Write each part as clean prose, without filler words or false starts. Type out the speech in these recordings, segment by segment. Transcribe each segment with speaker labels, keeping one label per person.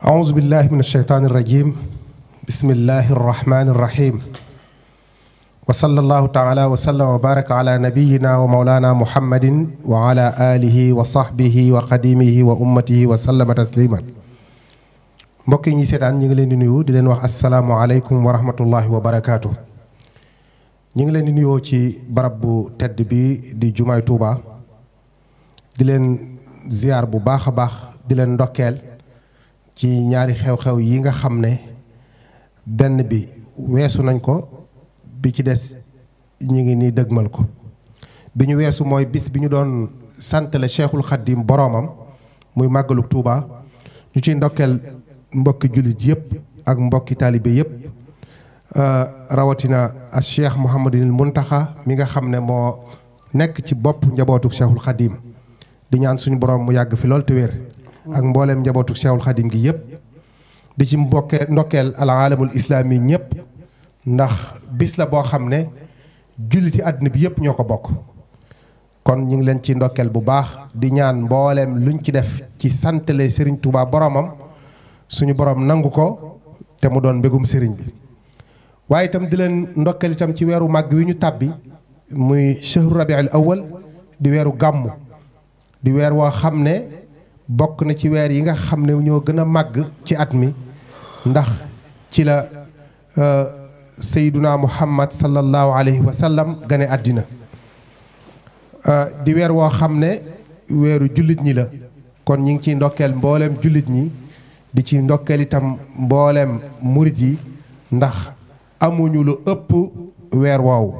Speaker 1: أعوذ بالله من الشيطان الرجيم بسم الله الرحمن الرحيم وصلى الله تعالى وسلم وبارك على نبينا ومولانا محمد وعلى آله وصحبه وقديمه وأمته وسلم تسليما mbokk yi ñi seetaan ñi ngi leen di nuyu di leen wax assalaamu alaykum wa rahmatullahi wa barakaatu. ñi ngi leen di nuyoo ci barab bu tedd bi di jumaay Touba di leen ziar bu baax a baax di leen ndokkeel ci ñaari xew-xew yi nga xam ne benn bi weesu nañ ko bi ci des ñi ngi nii dëgmal ko. bi ñu weesu mooy bis bi ñu doon santale Cheikhul Khadim boroomam muy màggalug Touba ñu ciy ndokkeel mbokki jullit yëpp ak mbokki taalibe yëpp rawatina ak Cheikh Mouhamadul Muntaxa mi nga xam ne moo nekk ci bopp njabootu Cheikhul Khadim di ñaan suñu borom mu yàgg fi lool te wér ak mbooleem njabootu Cheikhul Khadim gi yëpp di ci ndokkeel al aalamul islaami ñëpp ndax bis la boo xam ne julliti àdduna bi yëpp ñoo ko bokk. kon ñu ngi leen ci ndokkeel bu baax di ñaan mbooleem luñ ci def ci santale Serigne Touba boromam suñu borom nangu ko te mu doon mbégum sëriñ bi. waaye itam di leen ndokkeel itam ci weeru màgg wi ñu tàbbi muy shahru rabiul awwal di weeru gàmmu di weer woo xam ne bokk na ci weer yi nga xam ne ñoo gën a màgg ci at mi ndax ci la sayduna muhammad sallallahu alayhi wa sallam gane àddina di weer woo xam ne weeru jullit ñi la. kon ñi ngi ciy ndokkeel mbooleem jullit ñi di ci ndokkeel itam mbooleem murit yi ndax amuñu lu ëpp weer woowu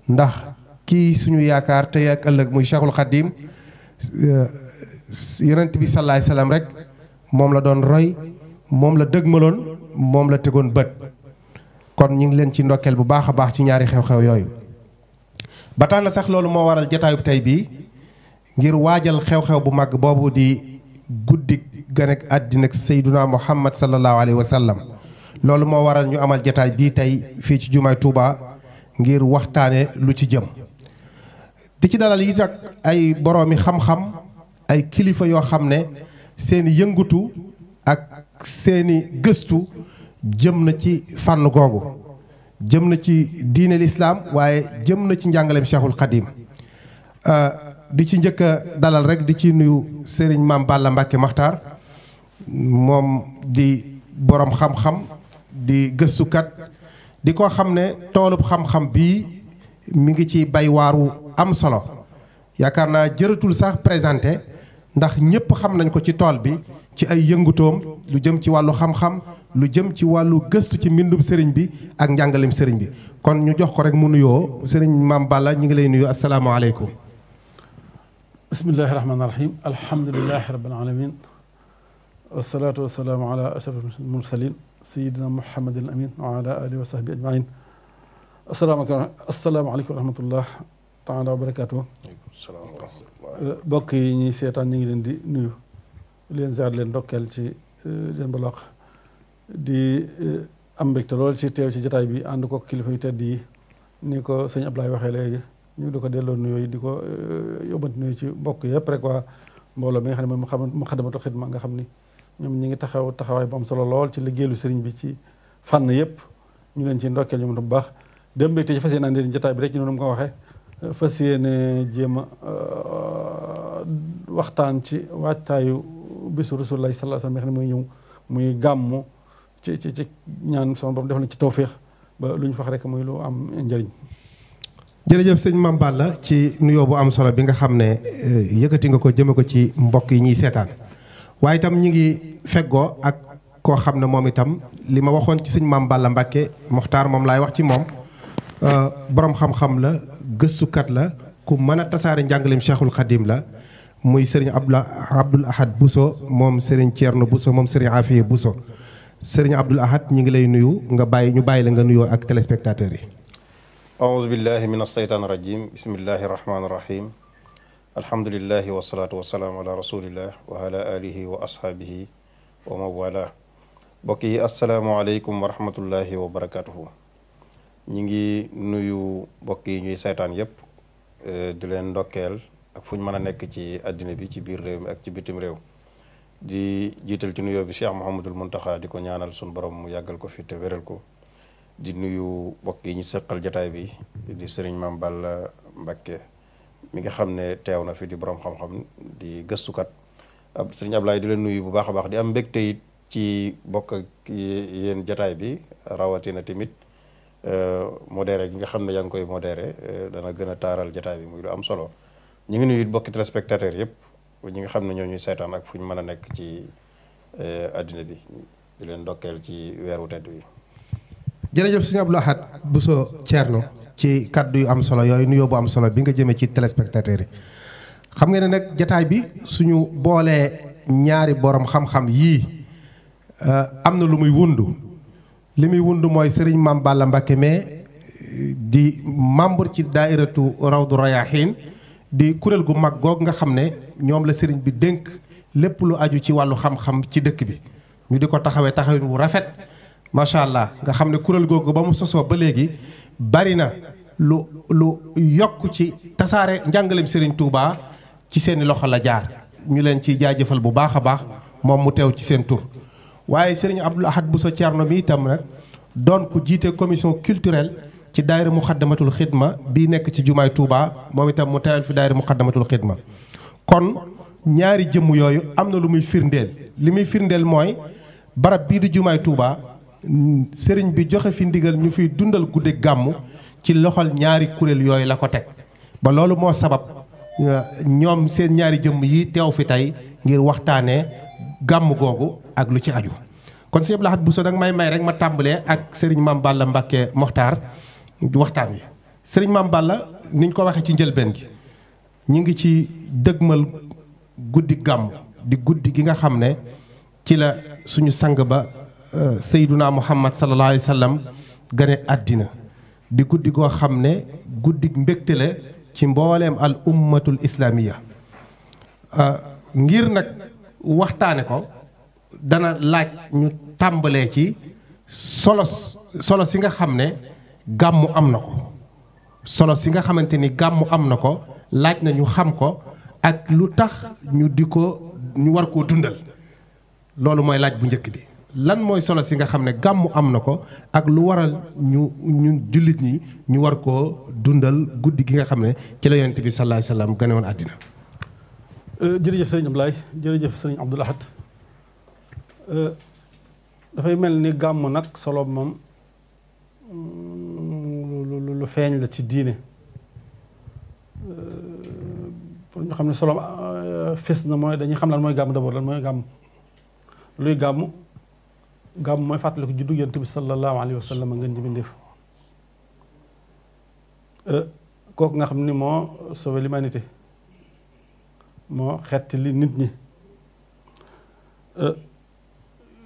Speaker 1: ndax kii suñu yaakaar tey ak ëllëg muy Cheikhul Khadim yonent bi salaay salaam rek moom la doon roy moom la dëgmaloon moom la tegoon bët. kon ñu ngi leen ci ndokkeel bu baax a baax ci ñaari xew-xew yooyu. ba tax na sax loolu moo waral jataayub tey bii ngir waajal xew-xew bu mag boobu di guddi ganek àddina ak sayduna muhammad sallallahu alayhi wa sallam. loolu moo waral ñu amal jataay bii tey fii ci jumaay Touba ngir waxtaane lu ci jëm di ci dalal yi nag ay boroomi xam-xam ay kilifa yoo xam ne seeni yëngutu ak seeni gëstu jëm na ci fànn googu jëm na ci diine lislaam waaye jëm na ci njàngaleem Cheikhul Khadim di ci njëkk a dalal rek di ci nuyu Serigne Mame Balla Mbacke Makhtar moom di boroom xam-xam di gëstukat di ko xam ne toolub xam-xam bii mi ngi ci bay waaru am solo yaakaar naa jëratul sax présenté ndax ñëpp xam nañ ko ci tool bi ci ay yëngutoom lu jëm ci wàllu xam-xam lu jëm ci wàllu gëstu ci mbindum sëriñ bi ak njàngalem sëriñ bi. kon ñu jox ko rek mu nuyoo sëriñ Mame Balla ñu ngi lay nuyu asalaamaaleykum.
Speaker 2: bismillahi rahmaani rahim alhamdulilahi rabbil alamin wasalaatu wasalaamu ala ashrafil mursalin sayidina muhammadin amin wa ala alihi wa sahbi ajmain asalaamaaleykum wa rahmatullah taala wa barakatuh. bokk yi ñuy seetaan ñu ngi leen di nuyu leen ziar leen ndokkeel ci leen balaax di am mbégte lool ci teew ci jataay bi ànd ko kilifa yu tedd yi ni ko sëñ Ablaye waxee léegi ñu di ko delloo nuyoo di ko yóbbante nuyu ci mbokk yëpp rek waa mbooloo mi nga xam ne mooy Muxaddamatul Xidma nga xam ni ñoom ñi ngi taxawaay bu am solo lool ci liggéeyu sëriñ bi ci fànn yëpp ñu leen ci ndokkeel ñu bu baax dem mbégte ci fas yéene andi jataay bi rek ñu noonu mu ko waxee fas yéene jéem a waxtaan ci waajtaayu bisu Rasulullaahi sallallaahu alayhi wa sallam xam ne muy ñëw muy gàmmu ci ñaan sama borom def na ci tawféex ba lu ñu wax rek muy lu am njëriñ.
Speaker 1: jërëjëf sëñ Mame Balla ci nuyoo bu am solo bi nga xam ne yëkkati nga ko jëme ko ci mbokk yi ñuy seetaan waaye itam ñi ngi feggoo ak koo xam ne moom itam li ma waxoon ci sëñ Mame Balla Mbacke Mokhtar moom laay wax ci moom borom xam-xam la gëstukat la ku mën a tasaare njàngaleem Cheikhul Khadim la muy sëriñ Abdoul Ahad Bousso moom sëriñ Thierno Bousso moom sëriñ Afiye Bousso sëriñ Abdoul Ahad ñi ngi lay nuyu ñu bàyyi la nga nuyoo ak téléspectateurs yi.
Speaker 3: aouzu billahi min alsheytaan irajim bismillahi irrahmani irrahim alhamdulilahi wasalaatu wasalaamu ala rasulillah wa ala alihi wa ashaabihi wa mawala mbokk yi asalaamualeykum wa rahmatullahi wa barakatuhu ñi ngi nuyu mbokk yi ñuy seetaan yépp di leen ndokkeel ak fu ñu mën a nekk ci àddina bi ci biir réew mi ak ci bitim réew di jiital ci nuyoo bi Cheikh Mouhamadul Mountakha di ko ñaanal suñu borom mu yàggal ko fi te wéral ko di nuyu mbokk yi ñu seqal jataay bi di sëriñ Mame Balla Mbacké mi nga xam ne teew na fi di borom xam-xam di gëstukat sëriñ Ablaye di leen nuyu bu baax a baax di am mbégte it ci bokk ak yéen jataay bi rawatina tamit modéré gi nga xam ne yaa ngi koy modéré dana gën a taaral jataay bi muy lu am solo ñu ngi nuyu it bokki téléspectateurs yëpp ñi nga xam ne ñoo ñuy seetaan ak fu ñu mën a nekk ci àddina bi di leen ndokkeel ci weeru tedd wi.
Speaker 1: jërëjëf sëñ Abdou Lahad Bousso Thierno ci kaddu yu am solo yooyu nuyoo bu am solo bi nga jëmee ci téléspectateurs yi xam nga ne nag jataay bi suñu boolee ñaari borom xam-xam yii am na lu muy wundu li muy wundu mooy sëriñ Mame Balla Mbacké mais di membre ci daairatu Rawdu Rayaahiin di kuréel gu mag goog nga xam ne ñoom la sëriñ bi dénk lépp lu aju ci wàllu xam-xam ci dëkk bi ñu di ko taxawin wu rafet macha allah nga xam ne kuréel googu ba mu sosoo ba léegi bari na lu yokk ci tasaare njàngaleem sëriñ Touba ci seeni loxo la jaar ñu leen ciy jaajëfal bu baax a baax moom mu teew ci seen tur waaye sëriñ Abdou Lahad Bousso Thierno mi itam nag doon ku jiite commission culturelle ci daayira Muxaddamatul Xidma bii nekk ci jumaay Touba moom itam mu teewal fi daayira Muxaddamatul Xidma kon ñaari jëmm yooyu am na lu muy firndeel li muy firndeel mooy barab bii di jumaay Touba sëriñ bi joxe fi ndigal ñu fiy dundal guddi gàmmu ci loxol ñaari kuréel yooyu la ko teg ba loolu moo sabab ñoom seen ñaari jëmm yi teew fi tey ngir waxtaanee gàmm googu ak lu ci aju kon sëñ Abdou Lahad Bousso nag may rek ma tàmbalee ak sëriñ Mame Balla Mbacké Mokhtar waxtaan wi sëriñ Mame Balla niñ ko waxee ci njëlbeen gi ñu ngi ci dëgmal guddi gàmm di guddi gi nga xam ne ci la suñu sang ba Seyduna Muhammad sallallahu alayhi wa sallam gane àddina di guddi goo xam ne guddi mbégte la ci mbooleem al ummatul islamiya ngir nag waxtaane ko dana laaj ñu tàmbalee ci solo si nga xam ne gàmmu am na ko solo si nga xamante ni gàmmu am na ko laaj na ñu xam ko ak lu tax ñu war koo dundal loolu mooy laaj bu njëkk bi lan mooy solo si nga xam ne gàmmu am na ko ak lu waral ñu jullit ñi ñu war koo dundal guddi gi nga xam ne ci la yonent bi sallallahu alayhi wasallam gane woon àddina.
Speaker 2: jërëjëf sëriñ Ablaye jërëjëf sëriñ Abdou Lahad dafay mel ni gàmmu nag solo moom lu feeñ la ci diine pour ñu xam ne solo fes na mooy dañuy xam lan mooy gàmmu d'abord lan mooy gàmmu luy gàmmu mooy fàttaliku juddu Yonent bi sallallahu alayhi wa sallam ngeen ji bindeef kooku nga xam ni moo sauvé l'humanité moo xetti li nit ñi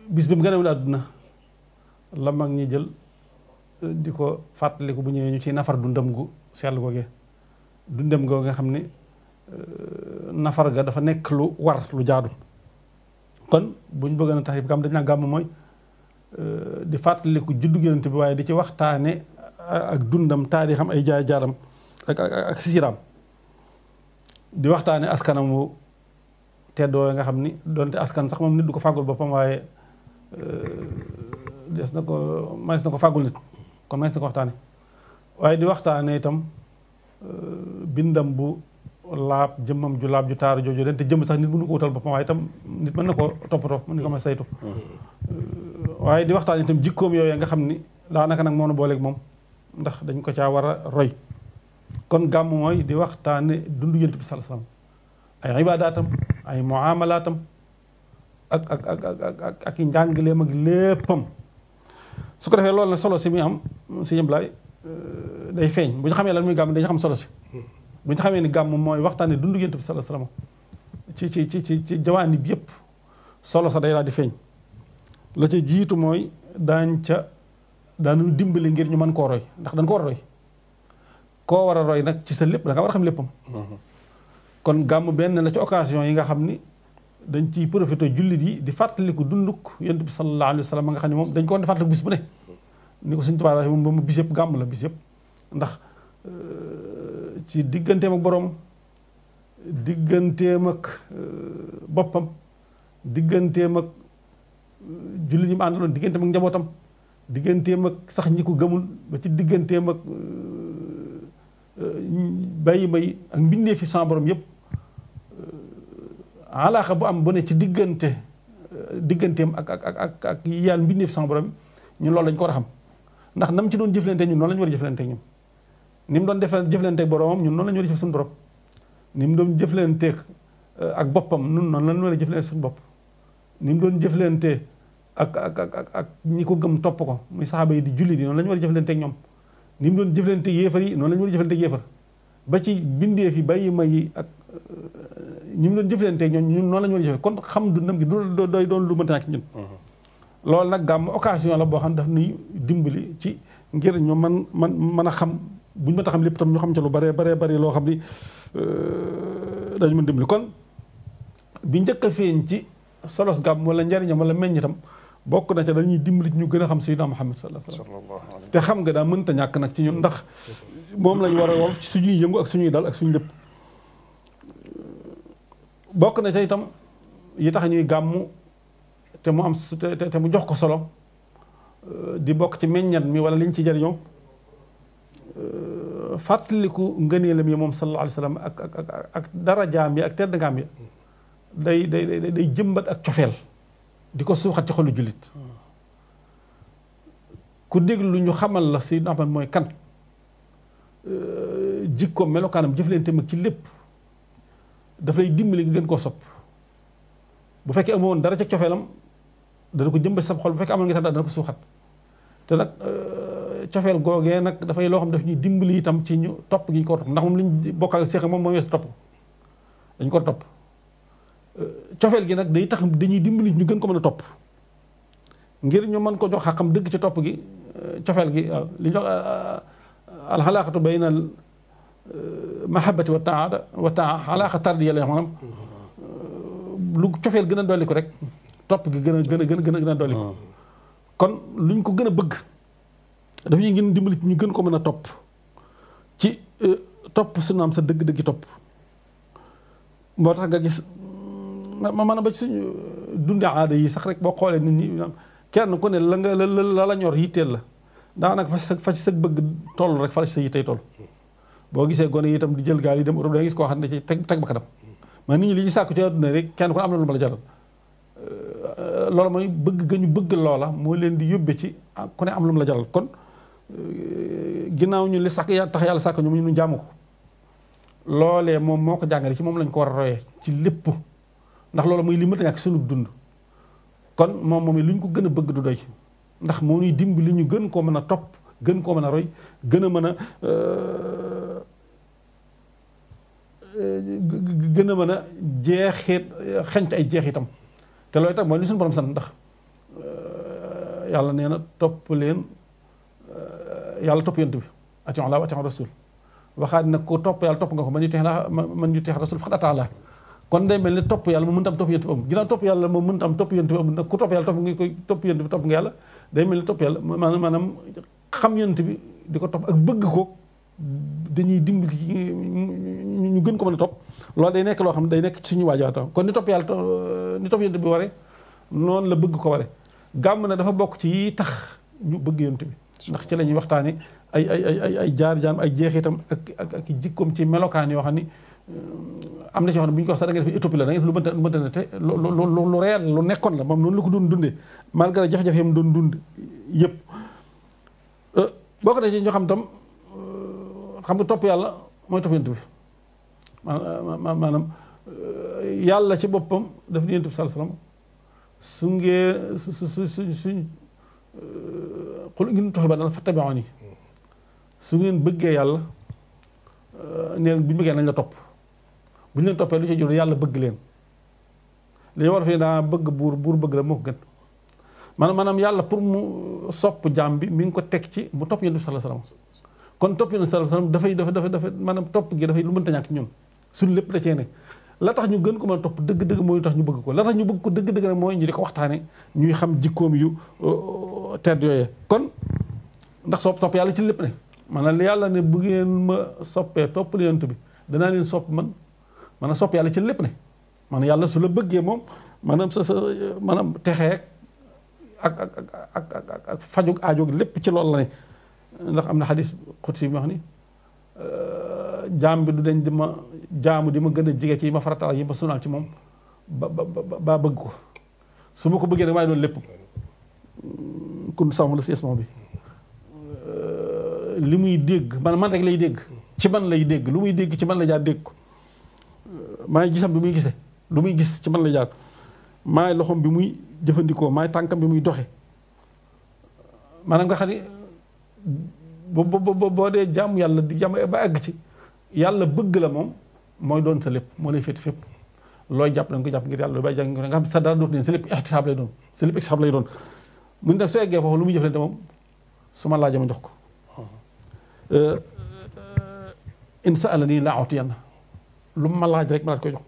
Speaker 2: bis bi mu gënewul àdduna la mag ñi jël di ko fàttaliku bu ñëwee ñu ciy nafar dundam gu sell googee dundam googu nga xam ni nafar ga dafa nekk lu war lu jaadu kon buñ bëgg na tax yi dañ naa gàmm mooy di fàttaliku juddu Yonent bi waaye di ci waxtaane ak dundam taarixam ay jaar-jaaram ak siiraam di waxtaane askanam wu teddoo nga xam ni doonte askan sax moom nit du ko fàggul boppam waaye manees na ko fàggul nit kon manees na ko waxtaane waaye di waxtaane itam bindam bu laab jëmmam ju laab ju taaru jooju den te jëmm sax nit mënu ko wutal boppam waaye itam nit mën na ko toppatoo mën na ko ma saytu waaye di waxtaan itam jikkoom yooyu nga xam ni daanaka nag moo na booleeg moom ndax dañ ko caa war a roy kon gàmm mooy di waxtaane dundu Yonent bi sallallahu alayhi wasallam ay ibaadaatam ay muamalaatam ak i njàngaleem ak léppam su ko defee loolu na solo si muy am si yëmblaay day feeñ bu ñu xamee lan muy gàmm dañu xam solo si bu ñu xamee ni gàmm mooy waxtaane dundu Yonent bi sallallahu alayhi wasallam ci jawaani bi yëpp solo sa day daal di feeñ la ca jiitu mooy daanu dimbali ngir ñu mën koo roy ndax dañ ko war a roy koo war a roy nag ci sa lépp da nga war a xam léppam kon gàmm benn la ci occasion yi nga xam ni dañ ciy profité jullit yi di fàttaliku dunduk Yonent bi sallallahu alayhi wa sallam nga xam ne moom dañ ko woon di fàttaliku bis bu ne ni ko Sëñ Tuubaa waxee moom bis yëpp gàmm la bis yëpp ndax ci digganteem ak borom digganteem ak boppam digganteem ak jullit yi mu àndaloon digganteem ak njabootam digganteem ak sax ñi ko gëmul ba ci digganteem ak bàyyi may ak mbindee fi sama borom yëpp alaaxa bu am bu ne ci digganteem ak yàlla mbindee fi sama borom ñun loolu lañ ko war a xam ndax nam ci doon jëflante ñun noonu la ñu war a jëflante ñun ni mu doon jëflanteeg boromam ñun noonu la ñu war a jëf suñu borom ni mu doon jëflanteeg ak boppam ñun noonu la ñu war a jëflante suñu bopp ni mu doon jëflante ak ñi ko gëm topp ko muy saxaaba yi di julli di noonu la ñu war a jëflanteeg ñoom ni mu doon jëflanteeg yéefar yi noonu la ñu war a jëflanteeg yéefar ba ci bindeef yi bàyyi ma yi ak ñi mu doon jëflanteeg ñun noonu la ñu war a jëflante kon xam dundam gi du doy doon lu mënta ñàkk ñun loolu nag gàmm occasion la boo xam ne daf nuy dimbali ci ngir ñu mën a xam buñu mënta xam lépp tam ñu xam ci lu bare loo xam ni dañu mën dimbali kon bi njëkk a feeñ ci solos gàmm wala njariñam wala meññitam bokk na ca dañuy dimbali ci ñu gën a xam Sayyidina Muhammad sallallahu alayhi wasallam te xam nga daa mënta ñàkk nag ci ñun ndax moom lañ war a wol ci suñuy yëngu ak suñuy dal ak suñu lépp bokk na ca itam yi tax ñuy gàmmu te mu am te mu jox ko solo di bokk ci meññat mi wala liñ ci jariñoo fàttaliku ngëneelam yi moom sallallahu alayhi wasallam ak darajaam yi ak tedd ngaam yi day jëmbat ak cofeel di ko suuxat ci xolu jullit ku déglu ñu xamal la Sayyidina Muhammad mooy kan jikkoom melokaanam jëflante mag ci lépp dafay dimbali nga gën koo sopp bu fekkee amoon dara ca cofeelam dana ko jëmbat sa xol bu fekkee amoon nga tax dana ko suuxat te nag cofeel googee nag dafay loo xam daf ñuy dimbali itam ci ñu topp gi ñu ko topp ndax moom li ñu bokk ak seex moom mooy weesu topp dañ ko topp cofeel gi nag day tax dañuy dimbali ñu gën ko mën a topp ngir ñu mën ko jox xaqam dëgg ci topp gi cofeel gi waaw li ñu wax alxalaaqatu bayna al mahabbati wa taa alaaqa tardiya la maanaam lu cofeel gën a dolli ko rek topp gi gën a dolli ko kon luñ ko gën a bëgg daf ñuy gën dimbali ñu gën ko mën a topp ci topp sunnaam sa dëgg-dëggi topp moo tax nga gis ma ba ci suñu dundi aada yi sax rek boo xoolee nit ñi kenn ku ne la ñor yitteel la daanaka fa ci sa bëgg toll rek fa ci sa yittey toll boo gisee gone yi itam di jël gaal yi dem Europe da nga gis koo xam ne ci teg ba kanam man nit ñi li ñu sàkku ci àdduna rek kenn ku ne am na lu ma la jaral loolu mooy bëgg ga ñu bëgg loola moo leen di yóbbe ci ku ne am lu mu la jaral kon ginnaaw ñu li sax tax yàlla sàkk ñu jaamu ko loolee moom moo ko jàngale ci moom lañ ko war a royee ci lépp ndax loolu mooy li mënta ñàkk sunu dund kon moom lu ñu ko gën a bëgg du doy ndax moo ñuy dimbali ñu gën koo mën a topp gën koo mën a roy gën a mën a jeexit xeñt ay jeexitam te loolu itam mooy li suñu borom sant ndax yàlla nee na topp leen yàlla topp yonent bi atii'u llaaha wa atii'u rasuul waxaat nag ko topp yàlla topp nga ko man yutii'i rasuul faqad ataa llaah kon day mel ni topp yàlla moom mënut am topp yonent bi am ginnaaw topp yàlla moom mënut am topp yonent bi am nag ku topp yàlla topp nga koy topp yonent bi topp nga yàlla day mel ni topp yàlla maanaam xam yonent bi di ko topp ak bëgg ko dañuy dimbali ñu gën ko mën a topp loolu day nekk loo xam ne day nekk ci suñu waajaata kon ni topp yàlla ni topp yonent bi waree noonu la bëgg ko waree gàmm na dafa bokk ci yi tax ñu bëgg yonent bi ndax ci la ñuy waxtaane ay jaar jaam ay jeexitam ak jikkoom ci melokaan yoo xam ni am na ci yoo xam ne bu ñu ko wax sax da nga def utopie la da nga def lu mënta ne te lu réel lu nekkoon la moom noonu la ko doon dundee malgré jafe-jafe yam doon dund yëpp boo ko defee ñoo xam tam xam nga topp yàlla mooy topp yonent bi maanaam yàlla ci boppam daf ni yonent bi sallallahu alayhi wasallam su ngeen suñ xul ngeen toxi ba dal fattabi'uni su ngeen bëggee yàlla neen bu ñu bëggee nañ la topp bu ñu leen toppee lu ci jur yàlla bëgg leen li war fii daa bëgg buur bëgg la moo ko gën maanaam yàlla pour mu sopp jaam bi mi ngi ko teg ci mu topp yonent bi sallallahu alayhi wasallam kon topp yonent bi sallallahu alayhi wasallam dafa maanaam topp gi dafay lu mënta ñàkk ñun suñu lépp da cee ne la tax ñu gën ko mën a topp dëgg-dëgg mooy tax ñu bëgg ko la tax ñu bëgg ko dëgg-dëgg nag mooy ñu di ko waxtaane ñuy xam jikkoom yu tedd yooyee kon ndax sopp yàlla ci lépp ne maanaam yàlla ne bu ngeen ma soppee topp yonent bi danaa leen sopp man maanaam sopp yàlla ci lépp ne maanaam yàlla su la bëggee moom maanaam maanaam texeek ak fajug aajoog lépp ci loolu la ne ndax am na xadis xudsi bi wax ni jaam bi du dañ di ma jaamu di ma gën a jege ci yi ma farataal yi ma sunnaal ci moom ba bëgg ko su ma ko bëggee rek waaye doon lépp kun sàmm la si esmo bi li muy dégg man rek lay dégg ci man lay dégg lu muy dégg ci man la jaar dégg ko maay gisam bi muy gisee lu muy gis ci man la jaar maay loxom bi muy jëfandikoo maay tànkam bi muy doxe maanaam nga xam ni boo dee jàmm yàlla di jàmm ba àgg ci yàlla bëgg la moom mooy doon sa lépp moo lay féeti fépp looy jàpp da nga ko jàpp ngir yàlla looy bàyyi jàng nga xam sa dara dootu ne sa lépp ixtisaab lay doon sa lépp ixtisaab lay doon mu nag soo eggee foofu lu muy jëflante moom su ma laajee ma jox ko in sa'alanii la a'tiyanna lu ma laaj rek ma laaj koy jox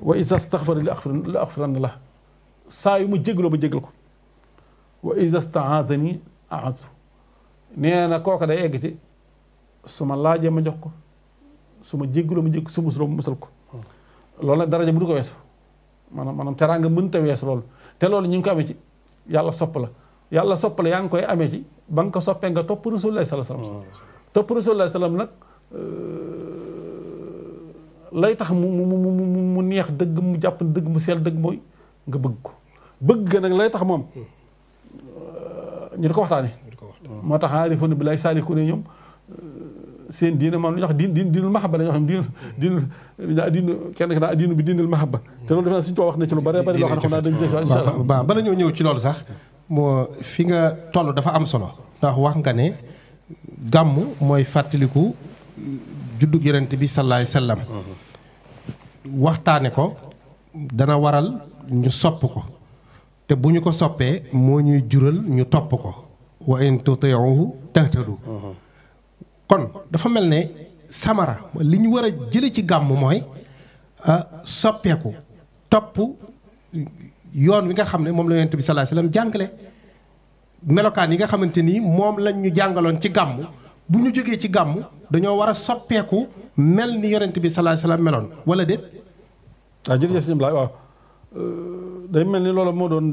Speaker 2: wa iza staghfara la aghfiranna lahu saa yu ma jégaloo ma jégal ko wa iza sta'aadanii a'aadtu nee na kooka day egg ci su ma laajee ma jox ko su ma jégaloo ma jég su musuloo ma musal ko loolu nag daraja bu du ko weesu maanaam teraanga mënta weesu loolu te loolu ñu ngi ko amee ci yàlla sopp la yaa ngi koy amee ci ba nga ko soppee nga topp Rasulullah sallallahu alayhi wasallam topp Rasulullah sallam nag lay tax mu neex dëgg mu jàpp dëgg mu seel dëgg mooy nga bëgg ko bëgg nag lay tax moom ñu di ko waxtaane moo tax aarifoon bi lay saaliku ne ñoom seen diine moom la ñuy wax diinul mahabba la ñuy wax diinu kenn ki naa diinu bi diinul mahabba te loolu defe naa suñu too wax na ci lu bare bari loo xam ne xam naa dañ jëf insha Allah
Speaker 1: waaw bala ñoo ñëw ci loolu sax moo fi nga toll dafa am solo ndax wax nga ne gàmm mooy fàttaliku juddug yonent bi sallallahu alayhi wasallam waxtaane ko dana waral ñu sopp ko te bu ñu ko soppee moo ñuy jural ñu topp ko wa in tuti'uhu tahtadu kon dafa mel ne samara li ñu war a jële ci gàmm mooy soppeeku topp yoon wi nga xam ne moom la yonent bi sallallahu alayhi wasallam jàngale melokaan yi nga xamante ni moom lañ ñu jàngaloon ci gàmm bu ñu jógee ci gàmm dañoo war a soppeeku mel ni yonent bi sallallahu alayhi wasallam meloon wala déet.
Speaker 2: waaw jërëjëf sëñ Ablaye waaw day mel ni loolu moo doon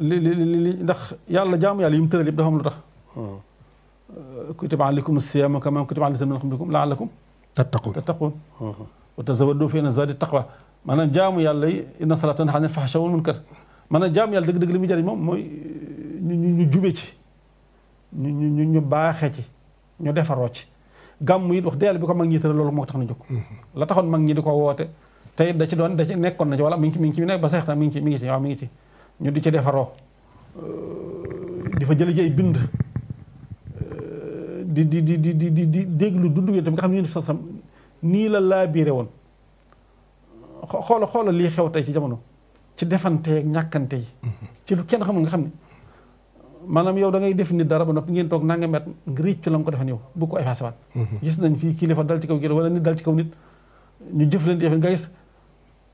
Speaker 2: li ndax yàlla jaamu yàlla yi mu tëral yëpp dafa am lu tax. kutiba alaykumu siyaamu kamaa kutiba alal laziina min qablikum la'allakum tattaquun wa tazawwadu fa inna zaadi taqwa maanaam jaamu yàlla yi inna salaata tanhaa anil fahshaa'i wal munkar maanaam jaamu yàlla dëgg-dëgg li muy jariñ moom mooy ñu jube ci ñu baaxee ci ñu defaroo ci gàmm it wax dëgg yàlla bi ko mag ñi tëral loolu moo tax na jóg la taxoon mag ñi di ko woote tey da ci nekkoon na ci wala mi ngi ci nekk ba sax tam mi ngi ci waaw mi ngi ci ñu di ci defaroo di fa jële ji ay bind di déglu dundu yéen tam nga xam ne ñu def sax nii la laa biire woon xoola lii xew tey ci jamono ci defanteeg ñàkkante yi ci lu kenn xamul nga xam ne maanaam yow da ngay def nit dara ba noppi ngeen toog nanga met nga réccu la nga ko defan yow bu ko effacé waat gis nañ fii kilifa dal ci kaw kilifa wala nit dal ci kaw nit ñu jëf leen di nga gis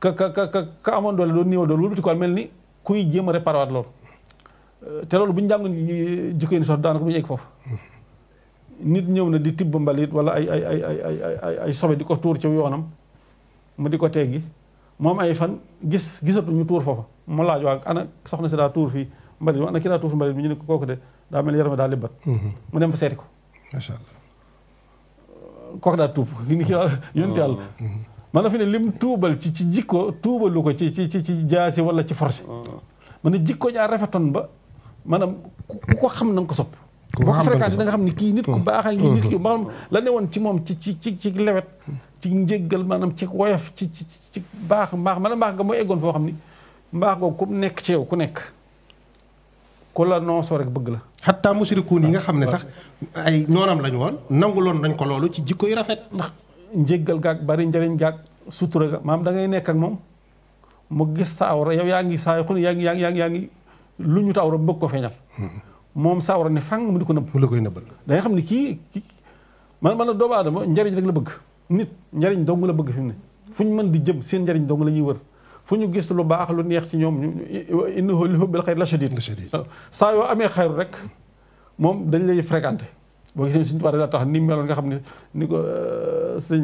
Speaker 2: ka amoon doole doon néewal doole wëlbati ko mel ni kuy jéem a réparé waat loolu te loolu bu ñu jàngoon jikko yi ni sox daanaka bu ñu egg foofu nit ñëw na di tibb mbalit wala ay sobe di ko tuur ci yoonam mu di ko teggi moom ay fan gisatu ñu tuur foofa mu laaj waa ana soxna si daa tuur fii mbalit ana ki daa tuur fi mbalit bi ñu ne ko kooku de daa mel ni yaram daa libbat mu dem fa seeti ko
Speaker 1: macha Allah
Speaker 2: kooku daa tuub ni ki yonent yàlla maanaam fi ne lim tuubal ci jikko tuubalu ko ci jaasi wala ci forcé man ne jikko jaa rafetoon ba maanaam ku ko xam na nga ko sopp boo ko fréquenté da nga xam ni kii nit ku baax ngi nit ki maanaam la ne woon ci moom ci lewet ci njéggal maanaam ci woyof ci mbaax maanaam mbaax nga mooy eggoon foo xam ni mbaax googu ku nekk ci yow ku nekk ku la noosoo rek bëgg la
Speaker 1: xataa musirikuun yi nga xam ne sax ay noonam lañu woon nanguloon nañ ko loolu ci jikko yu rafet
Speaker 2: ndax njéggal gaag bari njëriñ gaag sutura ga maanaam da ngay nekk ak moom mu gis sa awra yow yaa ngi saa yu yaa ngi lu ñu ta awra bëgg ko feeñal moom sa awra ne fang mu di ko nëbb
Speaker 1: mu la koy nëbbal
Speaker 2: da nga xam ne kii man la doomu aadama njëriñ rek la bëgg nit njëriñ dong la bëgg fi mu ne fu ñu mën di jëm seen njëriñ dong la ñuy wër fu ñu gis lu baax lu neex ci ñoom innahu li hubbil xayri la shadiid saa yoo amee xayru rek moom dañ lay fréquenté boo gisee suñu tubaab la tax ni meloon nga xam ne ni ko sëñ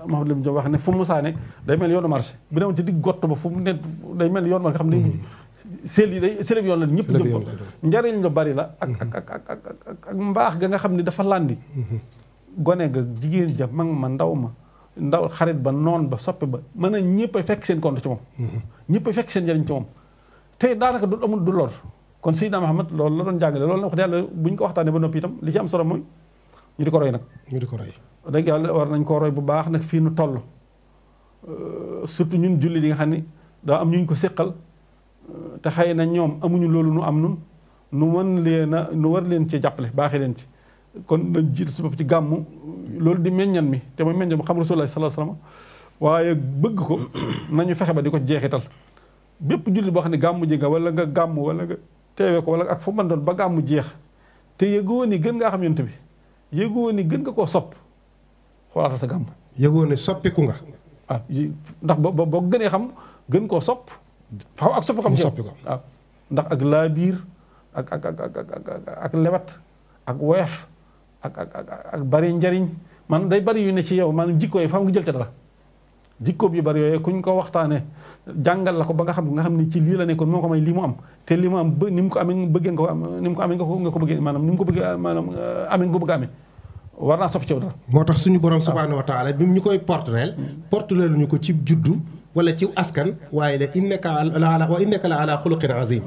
Speaker 2: Mahamad Lim Diop wax ne fu mu musaane day mel yoonu marché bu demoon ci digg gott ba fu mu ne day mel yoon ma nga xam ne seel yi day séleb yoon la ñëpp jëm ko njariñ lu bari la ak mbaax ga nga xam ne dafa landi gone ga jigéen ja mag ma ndaw xarit ba noon ba soppe ba mën a ñëpp a fekk seen compte ci moom ñëpp a fekk seen njariñ ci moom te daanaka du amul du lor kon Seydina Muhammad loolu la doon jàngale loolu na wax yàlla bu ñu ko waxtaanee ba noppi itam li ci am solo mooy ñu di ko roy nag
Speaker 1: ñu di ko roy
Speaker 2: dëgg yàlla war nañ koo roy bu baax nag fii nu toll surtout ñun julli yi nga xam ni daa am ñu ko séqal te xëy na ñoom amuñu loolu nu am nun nu mën leen a nu war leen ci jàppale baaxee leen ci kon nañ jiit su bopp ci gàmmu loolu di meññan mi te mooy meññan mu xam Rasulullah sallallahu alayhi wasallam waaye bëgg ko nañu fexe ba di ko jeexital bépp jullit boo xam ne gàmmu ji nga wala nga gàmmu wala nga teewee ko wala ak fu mën doon ba gàmmu jeex te yëgoo ni gën ngaa xam yonent bi yëgoo ni gën nga koo sopp xoolaatal sa gàmmu
Speaker 1: yëgoo ne soppiku nga
Speaker 2: ndax boo gënee xam gën koo sopp faaw ak soppi xam ci waaw ndax ak laabiir ak lewat ak woyof ak bari njariñ man day bari yu ne ci yow maanaam jikko yi faaw nga jël ca dara jikkoom yu bari yooyu kuñ ko waxtaanee jàngal la ko ba nga xam ni ci lii la nekkoon moo ko may lii mu am te lii mu am ni mu ko amee bëggee nga ko am ni mu ko amee nga ko bëggee maanaam ni mu ko bëggee maanaam amee nga ko bëgg a amee war naa soppi ci yow dara.
Speaker 1: moo tax suñu borom subhaanahu wa taala bi ñu koy porteel ñu ko ci juddu wala ci askan waaye la innaka la ala xuluqin azim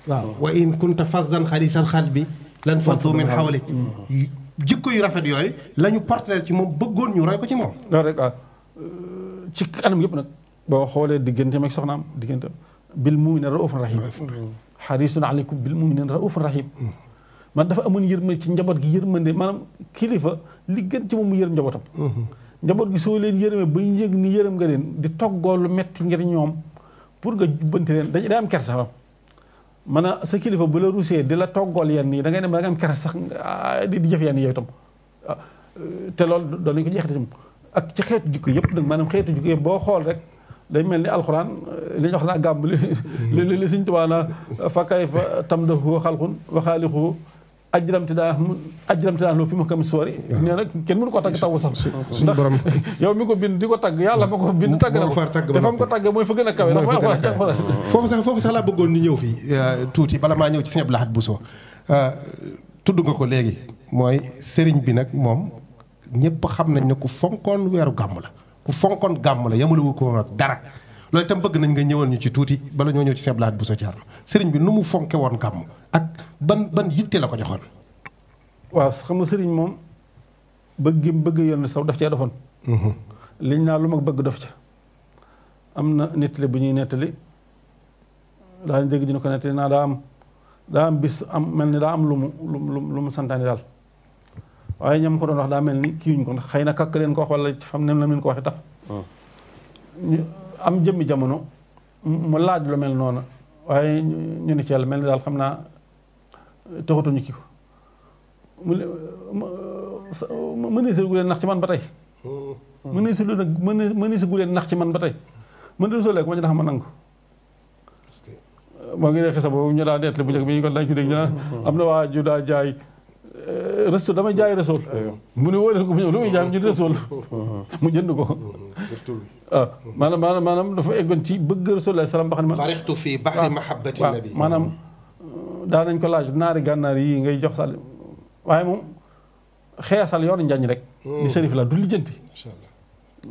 Speaker 1: waaw wa in kunta fazzan xalisal qalbi lan faddu min hawlik jikko yu rafet yooyu la ñu porteel ci moom bëggoon ñu roy ko ci moom.
Speaker 2: loolu rek ci anam yëpp nag boo xoolee digganteem ak soxnaam digganteem bil mu'minina raufun rahim harisun aleykum bil mu'minina raufun rahim man dafa amoon yërmande ci njaboot gi yërmande maanaam kilifa li gën ci moom mu yërëm njabootam njaboot gi soo leen yërëmee ba ñu yëg ni yërëm nga leen di toggoo lu metti ngir ñoom pour nga jubbanti leen day am kersa xam man a sa kilifa bu la rusee di la toggool yenn yi da ngay dem da nga am kersa sax di jëf yenn yow itam te loolu doon nañu ko jeexite tam ak ci xeetu jikko yëpp nag maanaam xeetu jikko yëpp boo xool rek day mel ni alxuraan li ñu wax naa gàmb li Sëñ Tuubaa na fa kayfa tamdahu xalqun wa xaaliquhu ajramti daa loo fi mu kam soori nee nag kenn mënu ko tagg taw sax ndax yow mi ko bind di ko tagg yàlla ma ko bind tagg na ko te fa mu ko tagg mooy fa gën a kawe
Speaker 1: foofu sax laa bëggoon ni ñëw fii tuuti bala maa ñëw ci Sëñ Abdou Lahad Bousso tudd nga ko léegi mooy sëriñ bi nag moom ñëpp xam nañ ne ku fonkoon weeru gàmm la ku fonkoon gàmm la yamalewu ko nag dara loolu itam bëgg nañ nga ñëwal ñu ci tuuti bala ñoo ñëw ci Sëñ Abdou Lahad Bousso Thierno sëriñ bi nu mu fonke woon gàmm ak ban yitte la ko joxoon.
Speaker 2: waaw xam nga sëriñ moom bëgg yoon saw daf cee defoon. liñ naa lu mag bëgg def ca. am na nettali bu ñuy nettali daañu dégg ñu ko nettali naa daa am bis mel ni daa am lu mu santaane daal waaye ñam ko doon wax daa mel ni kii ñu ko ndax xëy na kakk leen ko wax wala fam nem la leen ko waxee tax. ñu am jëmmi jamono mu laaj lu mel noonu waaye ñu ne ci yàlla mel ni daal xam naa taxatuñu kii ko mënees gu leen nax ci man ba tey mënees gu leen nax ci man ba tey mën de solee ko ma ñu tax ma nangu moo ngi ne xisa boobu ñu daa nettali bu njëkk bi ñu ko dañ ci dégg ñu am na waa ju daa jaay resto damay jaay resool mu ne woo leen ko mu ñëw lu muy jaay ñu resool mu jënd ko waaw maanaam dafa eggoon ci bëgg Rasulullah salaam ba xam ne
Speaker 1: farixtu fii bahri mahabbati nabi
Speaker 2: maanaam daa nañ ko laaj naari gànnaar yi ngay jox sal waaye moom xeesal yoonu njañ rek ni sharif la du lijjanti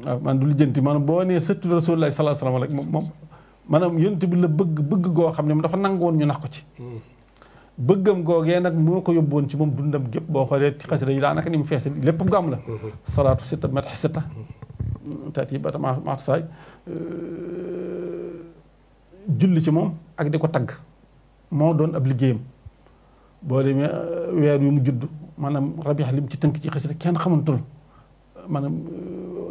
Speaker 2: waaw man du lijjanti maanaam boo nee sëttu Rasulullah sallallahu alayhi wasallam rek moom maanaam yonent bi la bëgg goo xam ne dafa nangoon ñu nax ko ci bëggam googee nag moo ko yóbboon ci moom dundam gépp boo xoolee ci xasida yi daanaka ni mu fees lépp gàmm la salaatu sitta matax sitta taati ba tamaat saay julli ci moom ak di ko tagg moo doon ab liggéeyam boo demee weer yu mu judd maanaam rabiix lim ci tënk ci xasida kenn xamantul maanaam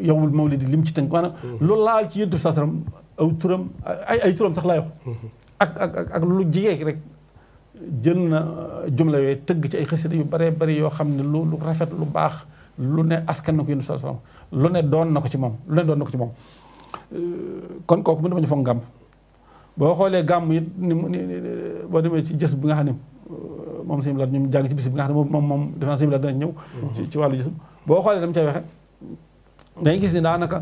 Speaker 2: yowmul mawlidi lim ci tënk maanaam loolu laal ci yonent bi saa sallam aw turam ay turam sax laay wax ak lu jigee rek jël na jumla yooyu tëgg ci ay xasida yu bare bari yoo xam ne lu rafet lu baax lu ne askan na ko yonent bi saa sallam lu ne doon na ko ci moom kon kooku mu dama ñu foog gàmm boo xoolee gàmm it ni boo demee ci jës bi nga xam ne moom sëñ Bilal ñu jàng ci bis bi nga xam ne moom def naa sëñ Bilal dana ñëw ci wàllu jës boo xoolee dama cay waxe dangay gis ni daanaka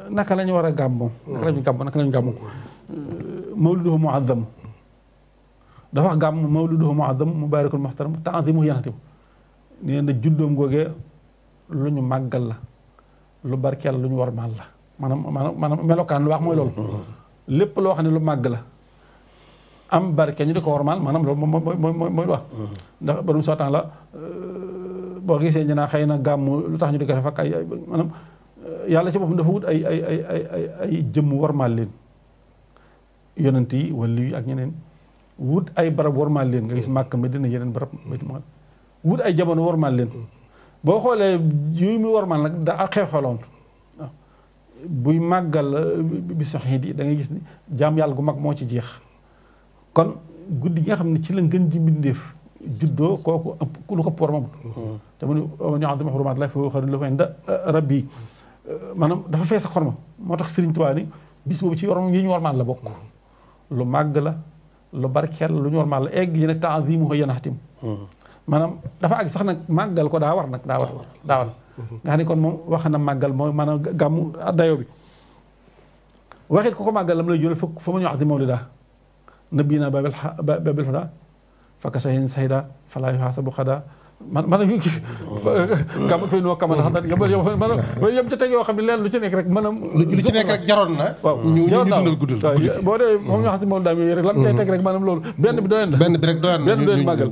Speaker 2: naka la ñu war a gàmmoo naka la ñu gàmmoo mawliduhu muazzam dafa wax gàmm mawliduhu muazzam mubarakul muhtaram ta'zimuhu yanatimu nee na juddoom googee lu ñu màggal la lu barkeel lu ñu warmaal la maanaam melokaan lu wax mooy loolu lépp loo xam ne lu màgg la am barke ñu di ko warmaal maanaam loolu mooy lu wax ndax borom soo temps la boo gisee ñu naa xëy na gàmm lu tax ñu di ko def ak ay maanaam yàlla ci boppam dafa wut ay jëmm warmaal leen yonent yi wala yi ak ñeneen wut ay barab warmaal leen nga gis Màkka Madina yeneen barab wut ay jamono warmaal leen boo xoolee yooyu muy warmaal nag da ak xew-xewoon buy màggal bi soxit yi da ngay gis ni jaam yàlla gu mag moo ci jeex kon guddi gi nga xam ne ci la ngën ji mbindeef juddoo kooku ëpp lu ko por ma te mu ne ñu xam dama xurumaat la fi xaru la fa inda rabbi maanaam dafa fees ak xorma moo tax Sëriñ Tuubaa ni bis boobu ci yorom yi ñu warmaal la bokk lu màgg la lu barkeel lu ñu warmaal la egg yi nag ta'zimuhu yanaxtim maanaam dafa àgg sax nag màggal ko daa war nga xam ne kon moom wax na màggal mooy maanaam gàmmu dayo bi waxit ko màggal lam lay jural fa ma ñu wax di mawlida nabiyina babil huda fakka sahin sayda fala yuhasabu xada maanaam yu gis gàmmu fay noo kamal xadat maanaam yëm ca teg yoo xam ne leen lu ci nekk rek maanaam
Speaker 1: lu ci nekk rek jaroon na
Speaker 2: waaw
Speaker 1: ñu dundal guddul
Speaker 2: boo dee moom ñu wax si moom daam yooyu rek lam cay teg rek maanaam loolu benn bi doyoon màggal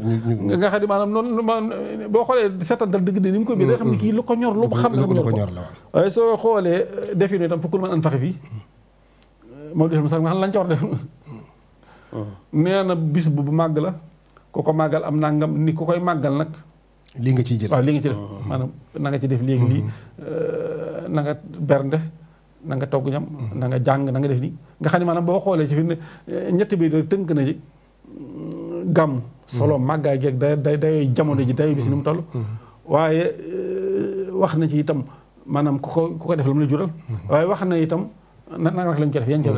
Speaker 2: nga xam ne maanaam noonu boo xoolee seetantal dëgg de ni mu ko bi day xam ne kii lu ko ñor lu ko xam ne lu ko ñor la waaye soo xoolee defino itam fukkul man an faxe fii moom def sax nga xam ne lañ ca war def nee na bis bu màgg la ku ko màggal am nangam ni ku koy màggal nag
Speaker 1: lii nga ciy jël
Speaker 2: waaw lii nga ci def maanaam na nga ci def léegi lii na nga bernde na nga togg ñam na nga jàng na nga def nii nga xam ne maanaam boo xoolee ci fi ne ñetti bi tënk na ci gàmm solo màggaay geeg day jamono ji day bis ni mu toll waaye wax na ci itam maanaam ku ko def la mu la jural waaye wax na itam na nga wax lañ ci def yañ ci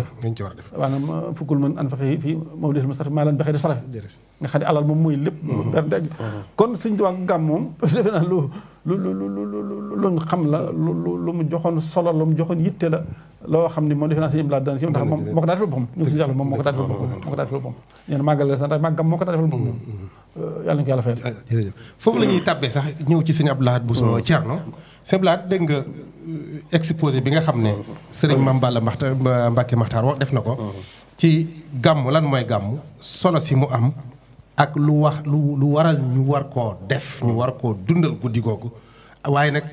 Speaker 2: war a def maanaam fukkul mën an faxe fii mawlidil mustafa maa leen baxee di saraf nga xam ne alal moom mooy lépp bernde kon Sëriñ Tuubaa gàmm moom defe naa lu xam la lu mu joxoon solo lu mu joxoon yitte la loo xam ne moom defe naa Sëriñ Abdou Lahad daan ci ndax moom moo ko daa defal boppam ñu si moom moo ko daa defal boppam nee na màggal la sant màggam moo ko daa defal boppam yàlla na ko yàlla fayal
Speaker 1: jërëjëf foofu la ñuy tàbbee sax ñëw ci Sëriñ Abdou Lahad Bousso Thierno Sëriñ Abdou Lahad dégg nga exposé bi nga xam ne Sëriñ Mame Balla Mbacké Makhtar wax def na ko ci gàmm lan mooy gàmm solo si mu am ak lu waral ñu war koo def ñu war koo dundal guddi googu waaye nag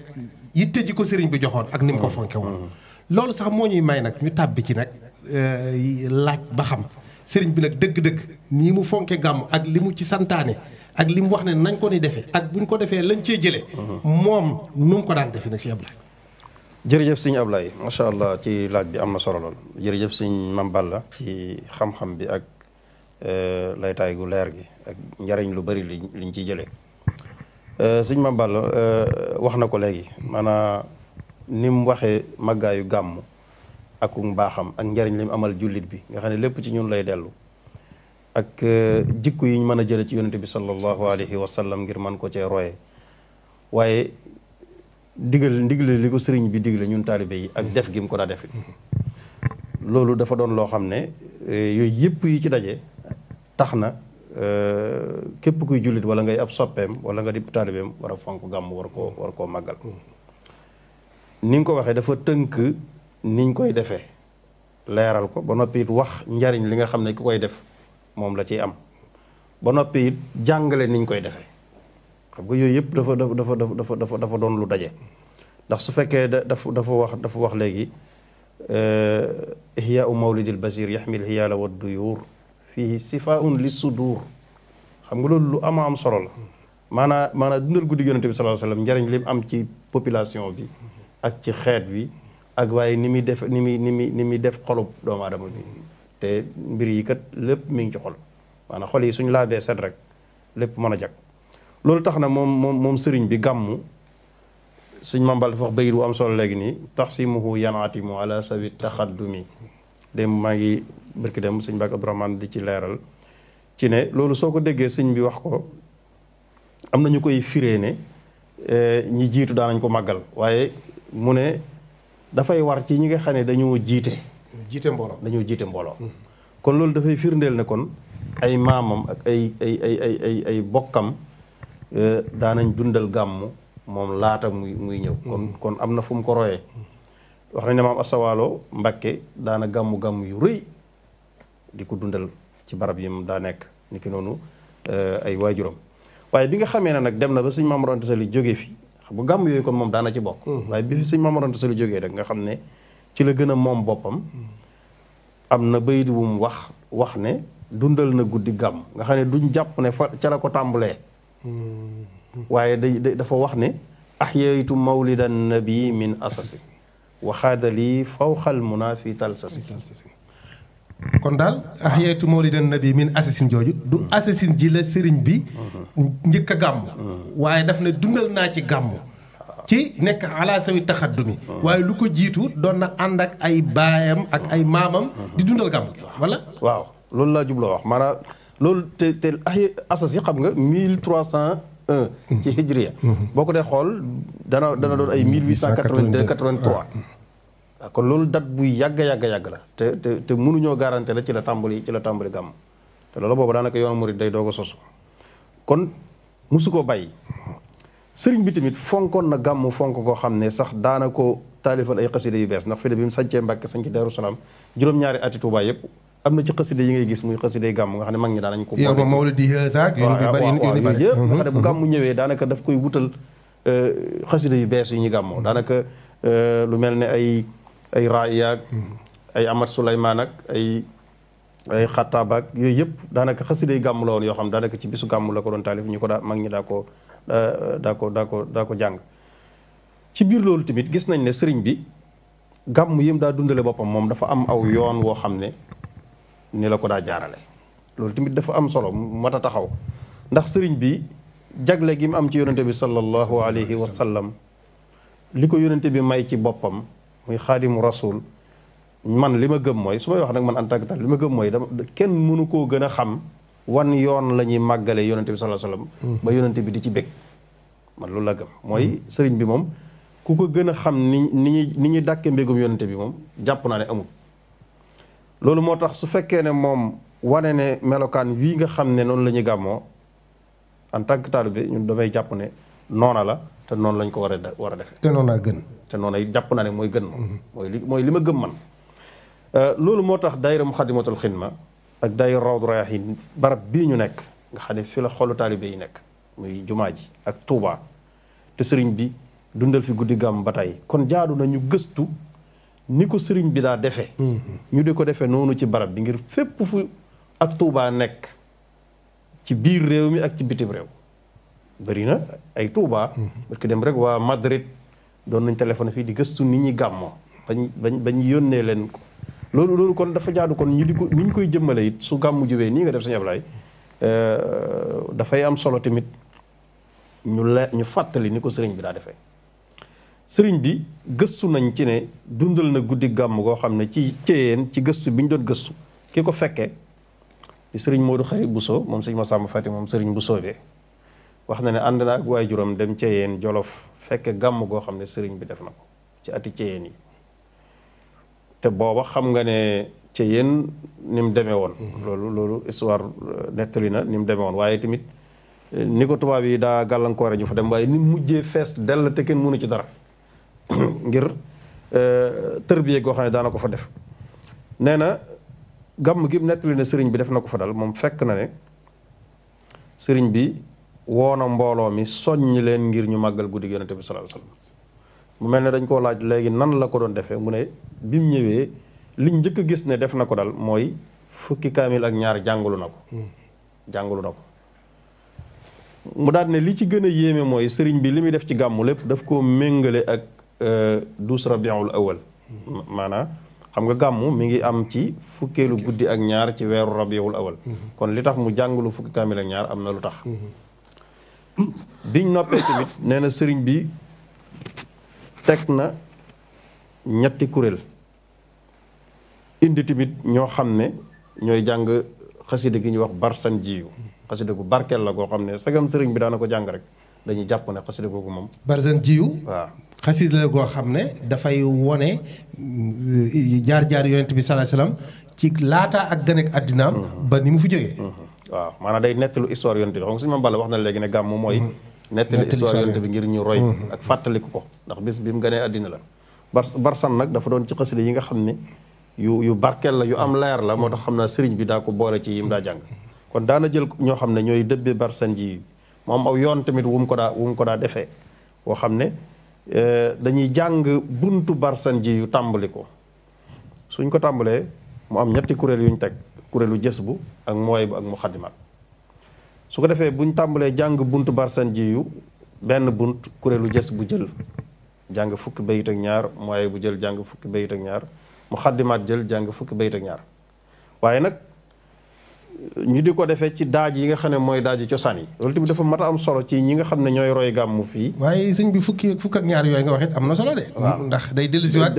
Speaker 1: yitte ji ko sëriñ bi joxoon ak ni mu ko fonke woon loolu sax moo ñuy may nag ñu tàbbi ci nag laaj ba xam sëriñ bi nag dëgg-dëgg nii mu fonke gàmm ak li mu ci santaane ak li mu wax ne nañ ko ni defee ak buñ ko defee lañ cee jëlee moom nu mu ko daan defee nag si Ablaye
Speaker 3: jërëjëf sëñ Ablaye macha allah ci laaj bi am na solo lool jërëjëf sëñ Mame Balla ci xam-xam bi ak laytaay gu leer gi ak njariñ lu bari liñ ciy jëlee sëñ Mame Balla wax na ko léegi maanaam ni mu waxee màggaayu gàmm ak mbaaxam ak njariñ li mu amal jullit bi nga xam ne lépp ci ñun lay dellu ak jikko yi ñu mën a jële ci yonente bi sallallahu alayhi wa sallam ngir mën ko cee roye waaye ndigle li ko sëriñ bi digle ñun taalibe yi ak def gi mu ko daa def loolu dafa doon loo xam ne yooyu yëpp yi ci daje tax na képp kuy jullit wala ngay ab soppeem wala nga di taalibeem war a fonk gàmm war koo màggal ni nga ko waxee dafa tënk niñ koy defee leeral ko ba noppi it wax njariñ li nga xam ne ku koy def moom la ciy am ba noppi it jàngale niñ koy defee xam nga yooyu yëpp dafa doon lu daje ndax su fekkee dafa wax léegi ihyaau mawlidil basir yaxmil hiyaala wa duyuur fihi sifaun li sudur xam nga loolu lu am solo la maanaa dundal guddi yonente bi sallallahu alayhi wasallam njariñ li am ci population bi ak ci xeet bi ak waaye ni muy def xolub doomu aadama bi te mbir yi kat lépp mi ngi ci xol maanaam xol yi suñu laabee set rek lépp mën a jag loolu tax na moom sëriñ bi gàmmu sëñ Mame Balla dafa wax bayit bu am solo léegi nii taxsimuhu yanaatimu ala sawi taxaddumi dem maa ngi barki dem sëñ Mbàkke Abdourahmane di ci leeral ci ne loolu soo ko déggee sëñ bi wax ko am na ñu koy firee ne ñi jiitu daanañ ko màggal waaye mu ne dafay war ci ñi nga xam ne dañoo jiite
Speaker 1: dañoo jiite mbooloo
Speaker 3: kon loolu dafay firndeel ne kon ay maamam ak ay bokkam daanañ dundal gàmmu moom laata muy ñëw kon am na fu mu ko royee wax nañ ne maam Asawaalo Mbakke daana gàmmu yu rëy di ko dundal ci barab yi mu daa nekk ni ki noonu ay waajuram waaye bi nga xamee ne nag dem na ba sëñ Maam Mor Anta Sali jógee fi xam nga gàmm yooyu kon moom daana ci bokk waaye bi fi sëñ Maam Mor Anta Sali jógee rek nga xam ne ci la gën a moom boppam am na bayit bu mu wax ne dundal na guddi gàmm nga xam ne duñ jàpp ne fa ca la ko tàmbalee waaye dafa wax ne ahyaytu mawlidan nabi min asasi waxaada lii fawxal muna fi talsasi
Speaker 1: kon daal ahyaytu mawlidan nabi min asasin jooju du asasin ji la sëriñ bi njëkk a gàmm waaye daf ne dundal naa ci gàmm ci nekk ala sawi taxaddumi waaye lu ko jiitu doon na ànd ak ay baayam ak ay maamam di dundal gàmm gi wala
Speaker 3: waaw loolu laa jubloo wax maanaam loolu te ay asas yi xam nga 1301 ci hijriya boo ko dee xool dana doon ay 1882 83 kon loolu date buy yàgg la te mënuñoo garanté la ci la tàmbali gàmm te loolu boobu daanaka yoonu murid day doog a sosu kon musu ko bàyyi sëriñ bi tamit fonkoon na gàmm fonk koo xam ne sax daana ko taalifal ay xasida yu bees ndax fi de bi mu sañcee Mbàkke sañci Daaru Salaam juróom-ñaari ati Tuubaa yëpp am na ci xasida yi ngay gis muy xasida gàmm nga xam ne mag ñi daanañ ko
Speaker 1: yow ma mawlidi haazaak yu bari
Speaker 3: yëpp nga xam ne bu gàmm ñëwee daanaka daf koy wutal xasida yu bees yu ñu gàmmoo daanaka lu mel ne ay Raayaak ay Amat Suleymaan ak ay Xattaab ak yooyu yëpp daanaka xasida yi gàmm la woon yoo xam daanaka ci bisu gàmm la ko doon taalif ñu ko daa mag ñi daa ko jàng ci biir loolu tamit gis nañ ne sëriñ bi gàmm yim daa dundale boppam moom dafa am aw yoon woo xam ne ni la ko daa jaarale loolu tamit dafa am solo mat a taxaw ndax sëriñ bi jagle gi mu am ci yonente bi sallallahu alayhi wa sallam li ko yonente bi may ci boppam muy xaadimu rasul man li ma gëm mooy su may wax nag man en tant que tel li ma gëm mooy kenn mënu koo gën a xam wan yoon la ñuy màggale yonente bi sallallahu alayhi wa sallam ba yonente bi di ci bég man loolu la gëm mooy sëriñ bi moom ku ko gën a xam ni ñuy dàkke mbégum yonente bi moom jàpp naa ne amul loolu moo tax su fekkee ne moom wane ne melokaan wii nga xam ne noonu la ñuy gàmmoo en tant que taalibe ñun damay jàpp ne noona la te noonu lañ ko war a defe
Speaker 1: te noonaa gën
Speaker 3: te noona jàpp naa ne mooy gën mooy li ma gëm man loolu moo tax daayira Muxaddamatul Xidma ak daayira Rawdu Rayaahiin barab bii ñu nekk nga xam ne fi la xolu taalibe yi nekk muy jumaa ji ak Tuubaa te sëriñ bi dundal fi guddi gàmm ba tey kon jaadu na ñu gëstu ni ko sëriñ bi daa defee ñu di ko defee noonu ci barab bi ngir fépp fu ak Tuubaa nekk ci biir réew mi ak ci bitim réew bëri na ay Tuubaa parce que dem rek waa Madrid doon nañ téléphoné fii di gëstu nit ñi gàmmoo bañ yónnee leen ko loolu kon dafa jaadu kon ñu di ko ni ñu koy jëmmale it su gàmmu jëwee nii nga def Sëñ Ablaay dafay am solo tamit ñu fàttali ni ko sëriñ bi daa defee sëriñ bi gëstu nañ ci ne dundal na guddi gàmm goo xam ne ci Ceyeen ci gëstu bi ñu doon gëstu ki ko fekkee di sëriñ Modou Xari Bousso moom sëñ Massamba Fati moom sëriñ Bousso bi wax na ne ànd na ak waajuram dem Ceyeen Jolof fekke gàmm goo xam ne sëriñ bi def na ko ci ati Ceyeen yi te booba xam nga ne Ceyeen ni mu demee woon loolu histoire nettali na ni mu demee woon waaye tamit ni ko tubaab yi daa gàllankoore ñu fa dem waaye ni mujjee fees dell te kenn mënu ci dara ngir tërbiye goo xam ne daana ko fa def nee na gàmm gi nettali ne sëriñ bi def na ko fa dal moom fekk na ne sëriñ bi woona mbooloo mi soññ leen ngir ñu màggal guddi yonente bi sallallahu alayhi wasallam mu mel ne dañ koo laaj léegi nan la ko doon defee mu ne bi mu ñëwee liñ njëkk a gis ne def na ko dal mooy fukki kaamil ak ñaar jàngulu na ko mu daal ne li ci gën a yéeme mooy sëriñ bi li muy def ci gàmmu lépp daf koo méngale ak 12 rabiul awal maanaam xam nga gàmmu mi ngi am ci fukkeelu guddi ak ñaar ci weeru rabiul awal kon li tax mu jàngulu fukki kaamil ak ñaar am na lu tax biñ noppee tamit nee na sëriñ bi teg na ñetti kuréel indi tamit ñoo xam ne ñooy jàng xasida gi ñuy wax barsan jiyu xasida gu barkeel la goo xam ne sagam sëriñ bi daana ko jàng rek dañuy jàpp ne xasida googu moom
Speaker 1: barsan jiyu
Speaker 3: waaw
Speaker 1: xasida la goo xam ne dafay wone jaar-jaar yonent bi sallallahu alayhi wasallam ci laata ak gën ak àddinaam ba ni mu fi jógee.
Speaker 3: waaw maanaam day nettalu histoire yonent bi xam nga suñu Mame Balla wax na léegi ne gàmm mooy nettali histoire yonent bi ngir ñu roy ak fàttaliku ko ndax bis bi mu gënee àddina la barsan nag dafa doon ci xasida yi nga xam ne yu barkeel la yu am leer la moo tax xam naa sëriñ bi daa ko boole ci yim daa jàng kon daana jël ñoo xam ne ñooy dëbbee barsan ji mu am aw yoon tamit wu mu ko daa defee woo xam ne dañuy jàng buntu barsan ji yu tàmbali ko suñ ko tàmbalee mu am ñetti kuréel yuñ teg kuréelu jës bu ak mooy bu ak muxaddimaat su ko defee buñ tàmbalee jàng buntu barsan ji yu benn bunt kuréelu jës bu jël jàng fukki bayit ak ñaar mooy bu jël jàng fukki bayit ak ñaar muxaddimaat jël jàng fukki bayit ak ñaar waaye nag ñu di ko defee ci daaj yi nga xam ne mooy daaji cosaan yi loolu tamit dafa mat a am solo ci ñi nga xam ne ñooy roy gàmmu fii.
Speaker 1: waaye sëñ bi fukk ak ñaar yooyu nga wax it am na solo de. ndax day dellusiwaat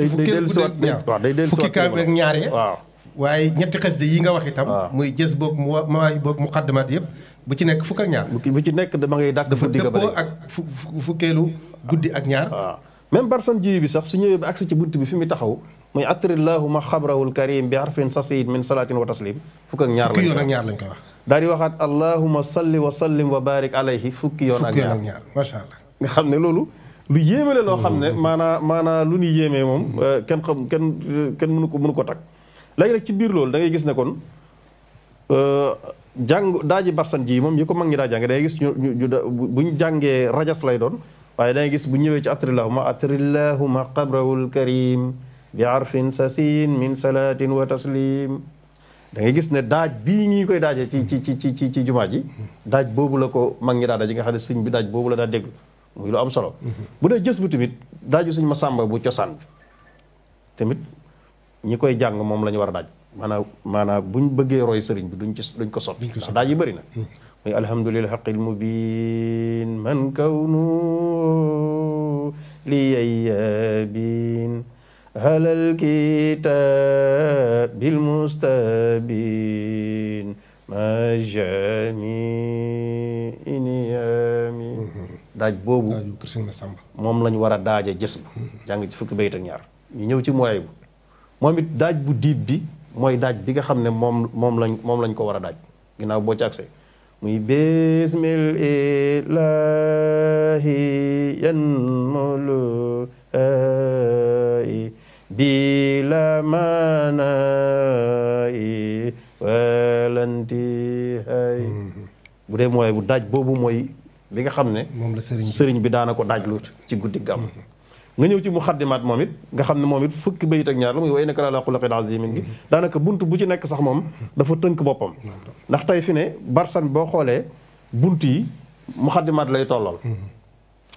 Speaker 1: fukki kaam ak ñaar yi
Speaker 3: waaw
Speaker 1: waaye ñetti xasida yi nga wax itam. muy jës boog mawaay boog muqaddimaat yëpp bu ci nekk fukk ak ñaar.
Speaker 3: bu ci nekk dama ngay dàq.
Speaker 1: dafa dëppoo ak fukkeelu guddi ak ñaar.
Speaker 3: waaw même barsan ji bi sax su ñëwee ba agsi ci bunt bi fi mu taxaw. muy attirillahuma xabrawul karim bi harfin sasid min salatin wa taslim fukk ak ñaar
Speaker 1: lañ koy wax
Speaker 3: daal di waxaat allahuma salli wa sallim wa barik alayhi fukki yoon ak ñaar
Speaker 1: macha allah
Speaker 3: nga xam ne loolu lu yéeme la loo xam ne maanaa lu ñuy yéemee moom kenn mënu ko takk léegi nag ci biir loolu da ngay gis ne kon jàng daaji barsan ji moom yi ko mag ñi daa jànge da ngay gis buñ jàngee rajas lay doon waaye da ngay gis bu ñëwee ci attirillahuma xabrawul karim bi arfin sasin min salatin wa taslim da ngay gis ne daaj bii ñi koy daaje ci jumaa ji daaj boobu la ko mag ñi daa daaj nga xam ne sëñ bi daaj boobu la daa déglu muy lu am solo bu dee jës bu tamit daaju sëñ Masamba bu cosaan bi tamit ñi koy jàng moom la ñu war a daaj maanaam buñ bëggee roy sëriñ bi duñ ko soppi ndax daaj yi bëri na muy alhamdulillah xaqil mubin man kawnu li yaybin halal kitabil mustabin majami iniyami daaj boobu moom lañ war a daaje jës bu jàng ci fukki bayit ak ñaar ñu ñëw ci mooy bu moom it daaj bu diib bi mooy daaj bi nga xam ne moom lañ ko war a daaj ginnaaw boo ci agsee muy bismil ilahi yanmulu bila manai walanti hay bu dee mooy bu daaj boobu mooy bi nga xam ne
Speaker 1: moom la
Speaker 3: sëriñ bi daana ko daaj lu ci guddi gàmm nga ñëw ci muxaddimaat moom it nga xam ne moom it fukki bayit ak ñaar la muy way naka la xulaqin azimin gi daanaka bunt bu ci nekk sax moom dafa tënk boppam ndax tey fi ne barsan boo xoolee bunt yi muxaddimaat lay tollal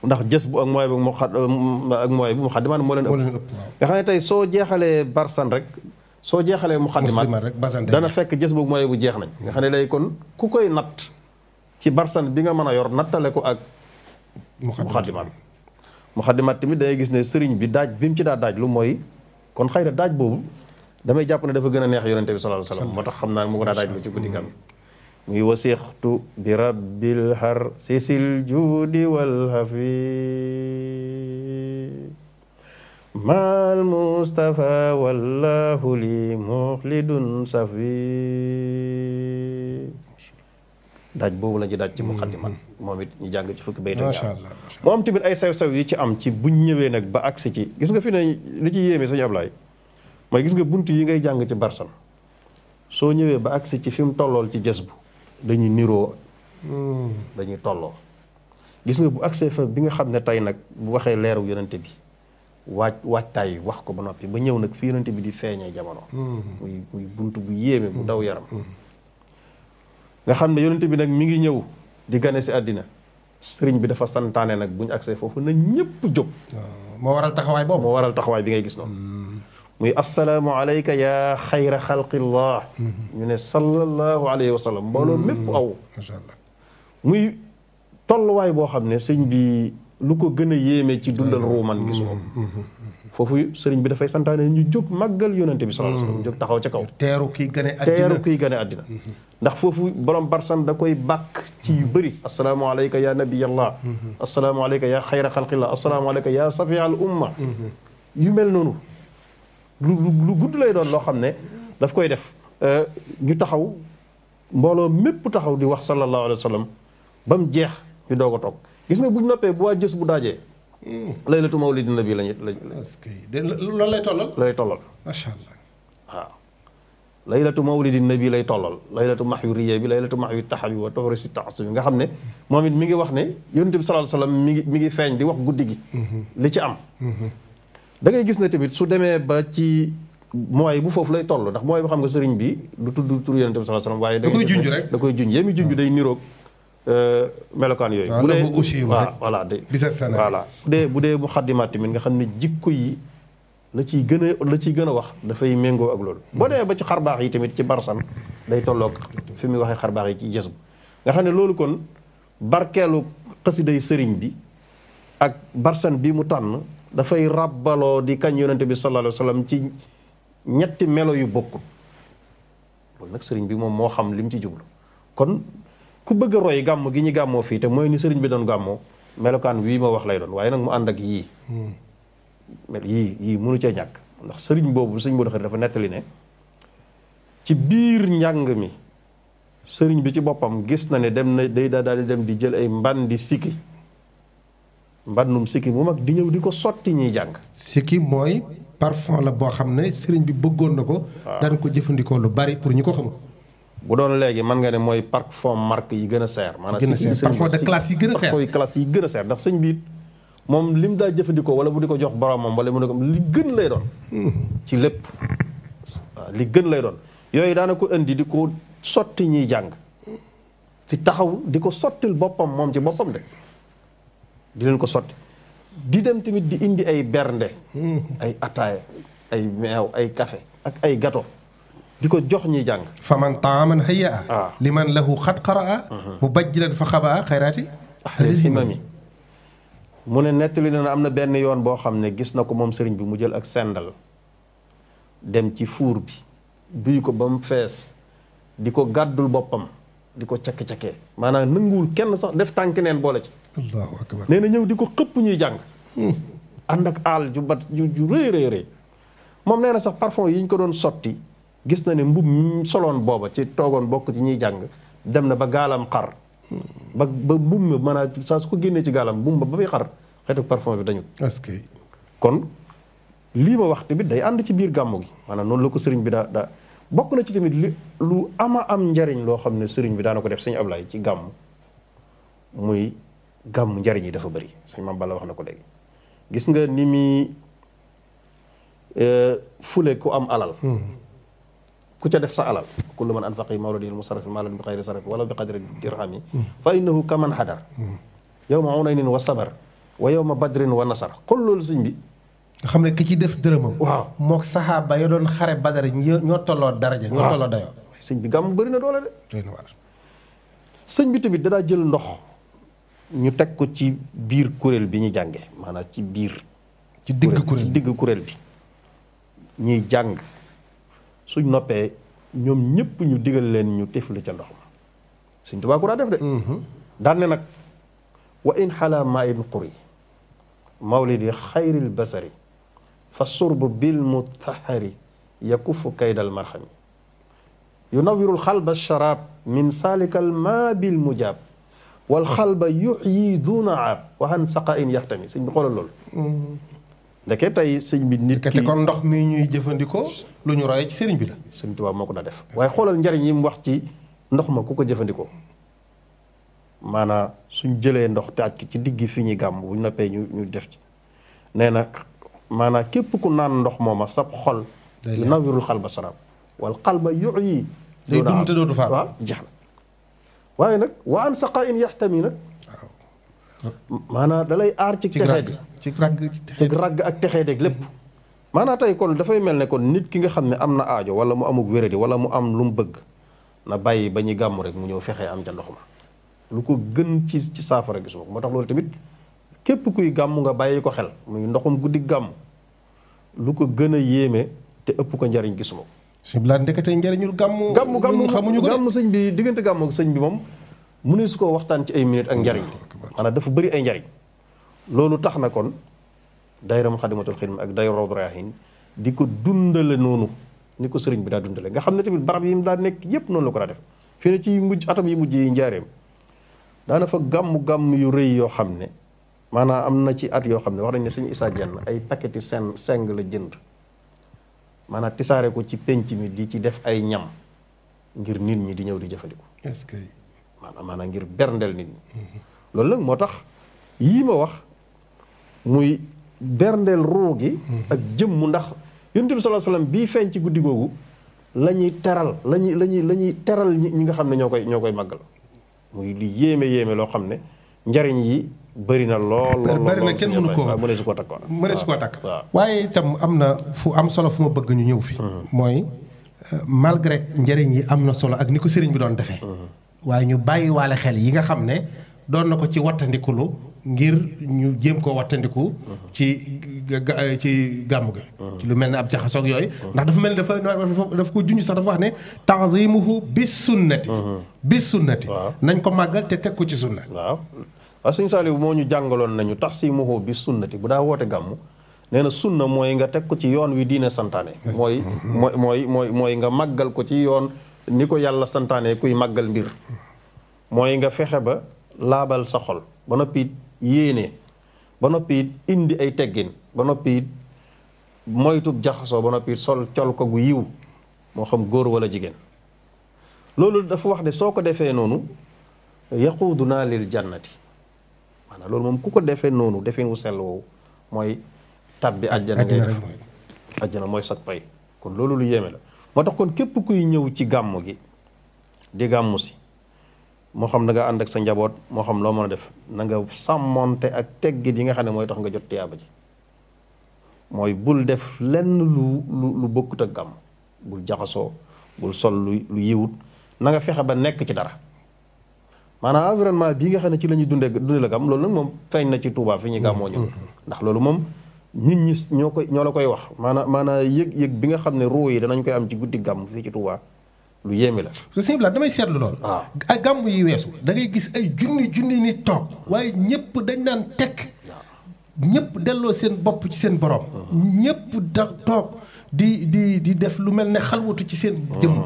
Speaker 3: ndax jës bu ak mooy bu muxaddimaat moo leen ëpp nga xam ne tey soo jeexalee barsan rek soo jeexalee muxaddimaat dana fekk jës bu mooy bu jeex nañ nga xam ne lay kon ku koy natt ci barsan bi nga mën a yor nattale ko ak muxaddimaat tamit dangay gis ne sëriñ bi daaj bi mu ci daa daaj lu mooy kon xëy na daaj boobu damay jàpp ne dafa gën a neex yonente bi sallallahu alayhi wasallam moo tax xam naa mu ko daa daaj lu ci guddi gam muy wasixtu bi rabbil har sisil juudi wal hafi mal mustafa wallahu li muxlidun safi daaj boobu la ci daaj ci muxaddimaat moom it ñu jàng ci fukki bayt ak ñaar moo am tamit ay sew-sew yi ci am ci buñ ñëwee nag ba agsi ci gis nga fi ne li ci yéeme sëñ Ablaay mooy gis nga bunt yi ngay jàng ci barsan soo ñëwee ba agsi ci fi mu tollool ci jës bu dañuy niroo dañuy tolloo gis nga bu agsee fa bi nga xam ne tey nag bu waxee leeru yonente bi waajtaay wax ko ba noppi ba ñëw nag fi yonente bi di feeñee jamono muy bunt bu yéeme bu daw yaram nga xam ne yonente bi nag mi ngi ñëw di gane si àddina sëriñ bi dafa santaane nag bu ñu agsee foofu na ñëpp jóg
Speaker 1: moo waral taxawaay boobu
Speaker 3: moo waral taxawaay bi ngay gis noonu muy assalaamu alayka yaa xayra xalqillah ñu ne sallallahu alayhi wa sallam mbooloo mépp aw
Speaker 1: masha Allah
Speaker 3: muy tolluwaay boo xam ne sëñ bi lu ko gën a yéeme ci dundal ruuman gis moom foofu sëriñ bi dafay santaane ñu jóg màggal yonente bi sallallahu alayhi wa sallam jóg taxaw ca kaw
Speaker 1: teeru kiy gane
Speaker 3: àddina ndax foofu borom barsan da koy bàkk ci yu bëri assalaamu alayka ya nabiyallah assalaamu alayka ya xayra xalqillah assalaamu alayka ya safi al umma yu mel noonu lu gudd lay doon loo xam ne daf koy def ñu taxaw mbooloo mépp taxaw di wax sallallahu alayhi wa sallam ba mu jeex ñu doog a toog gis nga buñ noppee bu waa jës bu daajee laylatu mawlidi nabi lañu
Speaker 1: loolu lay tollal
Speaker 3: lay tollal
Speaker 1: macha allah
Speaker 3: waaw laylatu mawlidi nabi lay tollal laylatu maxwi riya bi laylatu maxwi taxawi wa toxori si taxasu bi nga xam ne moom it mi ngi wax ne yonent bi sallallahu alayhi wasallam mi ngi feeñ di wax guddi gi li ci am da ngay gis ne tamit su demee ba ci mooy bu foofu lay toll ndax mooy bu xam nga sëriñ bi du tudd tur yonent bi sallallahu alayhi wasallam waaye da koy junj rek da koy junj yémi junj day niroog melokaan yooyu bu dee voilà bu dee muxaddimaat tamit nga xam ne jikko yi la ciy gën a wax dafay méngoo ak loolu boo demee ba ci xarbaax yi tamit ci barsan day tolloog fi muy waxee xarbaax yi ci jës bu nga xam ne loolu kon barkeelu xasiday sëriñ bi ak barsan bi mu tànn dafay ràbbaloo di kañ yonente bi sallallahu alayhi wa sallam ci ñetti melo yu bokkul loolu nag sëriñ bi moom moo xam li mu ci jublu kon ku bëgg a roy gàmm gi ñu gàmmoo fii te mooy ni sëriñ bi doon gàmmoo melokaan wii ma wax lay doon waaye nag mu ànd ak yii yii mënu cee ñàkk ndax sëriñ boobu sëriñ boo dafa nettali ne ci biir njàng mi sëriñ bi ci boppam gis na ne dem na day daal di dem di jël ay mbandi sikki mbandum sikki mu mag di ñëw di ko sotti ñuy jàng
Speaker 1: sikki mooy parfum la boo xam ne sëriñ bi bëggoon na ko daan ko jëfandikoo lu bari pour ñu ko xamul
Speaker 3: bu doon léegi mën nga ne mooy parfum marque yi gën a seer maanaam
Speaker 1: parfum de classe yi gën a seer
Speaker 3: parfum classe yi gën a seer ndax sëñ bi moom lim daa jëfandikoo wala bu di ko jox boromam wala mu ne ko li gën lay doon ci lépp waaw li gën lay doon yooyu daana ko indi di ko sotti ñuy jàng ci taxaw di ko sottil boppam moom ci boppam de di leen ko sotti di dem tamit di indi ay bernde ay ataaya ay meew ay café ak ay gâteau di ko jox ñuy jàng
Speaker 1: faman taaman hayya liman lahu xat qaraa mubajjilan fa xabaa xayraati
Speaker 3: ahlil himami mu ne nettali na am na benn yoon boo xam ne gis na ko moom sëriñ bi mu jël ak sendal dem ci fuur bi duy ko ba mu fees di ko gàddul boppam di ko cakk-cakkee maanaam nanguwul kenn sax def tànk neen boole ci
Speaker 1: allahu akbar
Speaker 3: nee na ñëw di ko xëpp ñuy jàng ànd ak aal ju bat ju rëy rëy rëy moom nee na sax parfum yi ñu ko doon sotti gis na ne mbub mi soloon booba ci toogoon bokk ci ñuy jàng dem na ba gaalam xar ba buum ma maanaam saa su ko génnee ci gaalam buum ba muy xar xeetu parfum bi dañu kon lii ma wax tamit day ànd ci biir gàmmu gi maanaam noonu la ko sëriñ bi daa bokk na ci tamit li lu ama am njariñ loo xam ne sëriñ bi daana ko def sëñ Ablaye ci gàmm muy gàmm njariñ yi dafa bëri sëñ Mame Balla wax na ko léegi gis nga ni muy fule ku am alal ku ca def sa alal kullu man anfaqi mawladihi musarraf maalan bi xayri saraf wala bi qadri dirhami fa innahu kaman hadar yawma unaynin wa sabar wa yawma badrin wa nasar xool loolu sëñ bi
Speaker 1: nga xam ne ki ci def dërëmam
Speaker 3: waaw
Speaker 1: mook saxaaba ya doon xare badar ñoo tolloo daraja ñoo tolloo dayoo
Speaker 3: sëñ bi gàmm bëri na doole de sëñ bi tamit dadaa jël ndox ñu teg ko ci biir kuréel bi ñu jànge maanaam ci biir
Speaker 1: ci digg
Speaker 3: kuréel bi ñuy jàng suñ noppee ñoom ñëpp ñu digal leen ñu tifli ca ndox ma Sëñ Tuubaa ku daa def de daan ne nag wa in xalaa maa in quri mawlidi xayril basari fa surb bil mutahari yakufu kaydal marxami yunawirul xalba sharaab min saalikal maa bil mujaab wal xalba yuxyi duna aab waxan saqa in yaxtami sëñ bi xoolal loolu ndeke tey sëñ bi nit ki
Speaker 1: kon ndox mi ñuy jëfandikoo lu ñu royee ci sëriñ bi la
Speaker 3: sëñ Tuubaa moo ko daa def waaye xoolal njariñ yi mu wax ci ndox ma ku ko jëfandikoo maanaam suñ jëlee ndox taaj ci digg fi ñuy gàmm bu ñu noppee ñu def ci nee na maanaam képp ku naan ndox mooma sab xol yu nawirul xalba saraab wal xalba yuxyi
Speaker 1: day dund te dootu faat
Speaker 3: waaw jeex na waaye nag wa an saqa in yaxtami nag maanaam dalay aar ci texee di ci ragg ak texee deg lépp maanaam tey kon dafay mel ne kon nit ki nga xam ne am na aajo wala mu amuk wéradi wala mu am lu mu bëgg na bàyyi ba ñuy gàmm rek mu ñëw fexee am ca ndox ma lu ko gën ci saafara gisuma ko moo tax loolu tamit képp kuy gàmm nga bàyyi ko xel muy ndoxum guddi gàmm lu ko gën a yéeme te ëpp ko njariñ gisuma ko
Speaker 1: sëñ bi laa ndekete njëriñul gàmmu. xamuñu ko
Speaker 3: gàmmu sëñ bi diggante gàmmu ak sëñ bi moom mu ne su ko waxtaan ci ay minutes ak njariñ maanaam dafa bëri ay njariñ. loolu tax na kon daayira Muxaddamatul Xidma ak daayira Rawdu Rayaahiin di ko dundale noonu ni ko sëriñ bi daa dundale nga xam ne tamit barab yi mu daa nekk yépp noonu la ko daa def fii ne ci mujj atam yi mujj yi njaareem daana fa gàmm yu rëy yoo xam ne maanaam am na ci at yoo xam ne wax nañ ne suñu Issa Diène ay paqueti seng la jënd maanaam tisaare ko ci penc mi di ci def ay ñam ngir nit ñi di ñëw di jëfandiku.
Speaker 1: est-ce que
Speaker 3: maanaam ngir berndeel nit ñi. loolu nag moo tax yii ma wax muy berndeel ruu gi ak jëmm ndax Yonent bi sallallahu alayhi wasallam bii feeñ ci guddi googu la ñuy teral la ñuy teral ñi nga xam ne ñoo koy màggal muy li yéeme loo xam ne njariñ yi bëri na lool.
Speaker 1: bëri na kenn mënu koo takk waaye itam am na fu am solo fu ma bëgg ñu ñëw fi mooy malgré njariñ yi am na solo ak ni ko sëriñ bi doon defee waaye ñu bàyyi waale xel yi nga xam ne doon na ko ci wattandikulu ngir ñu jéem koo wattandiku ci gàmm gi ci lu mel ne ab jaxasoog yooyu ndax dafa mel ne dafa ko junj sax dafa wax ne tanzimuhu bis sunnati nañ ko màggal te teg ko ci sunna.
Speaker 3: waaw sëñ Saliou moo ñu jàngaloon nañu tanzimuhu bis sunnati bu daa woote gàmm nee na sunna mooy nga teg ko ci yoon wi diine santaane mooy nga màggal ko ci yoon ni ko yàlla santaane kuy màggal mbir mooy nga fexe ba laabal sa xol ba noppi yéene ba noppi indi ay teggin ba noppi moytu jaxasoo ba noppi sol col ko gu yiw moo xam góor wala jigéen loolu dafa wax ne soo ko defee noonu yaquuduna lil jannati maanaam loolu moom ku ko defee noonu defeen wu sell woowu mooy tabbi àjjana ngay def àjjana mooy sag pay kon loolu lu yéeme la moo tax kon képp kuy ñëw ci gàmm gi di gàmmu si moo xam da nga ànd ak sa njaboot moo xam loo mën a def na nga sàmmonte ak teggit yi nga xam ne mooy tax nga jot tiyaaba ji mooy bul def lenn lu bokkut ak gàmm bul jaxasoo bul sol lu yiwut na nga fexe ba nekk ci dara maanaam environnement bii nga xam ne ci la ñuy dunde la gàmm loolu nag moom feeñ na ci Touba fi ñuy gàmmoo ñun ndax loolu moom nit ñi ñoo la koy wax maanaam yëg bi nga xam ne ruu yi danañ koy am ci guddi gàmm fii ci Touba lu yéeme la.
Speaker 1: sëñ Blanc damay seetlu lool. waaw ay gàmm yi weesu da ngay gis ay junni nit toog waaye ñëpp dañ naan tekk ñëpp delloo seen bopp ci seen borom. ñëpp toog di def lu mel ne xalwatu ci seen jëmm.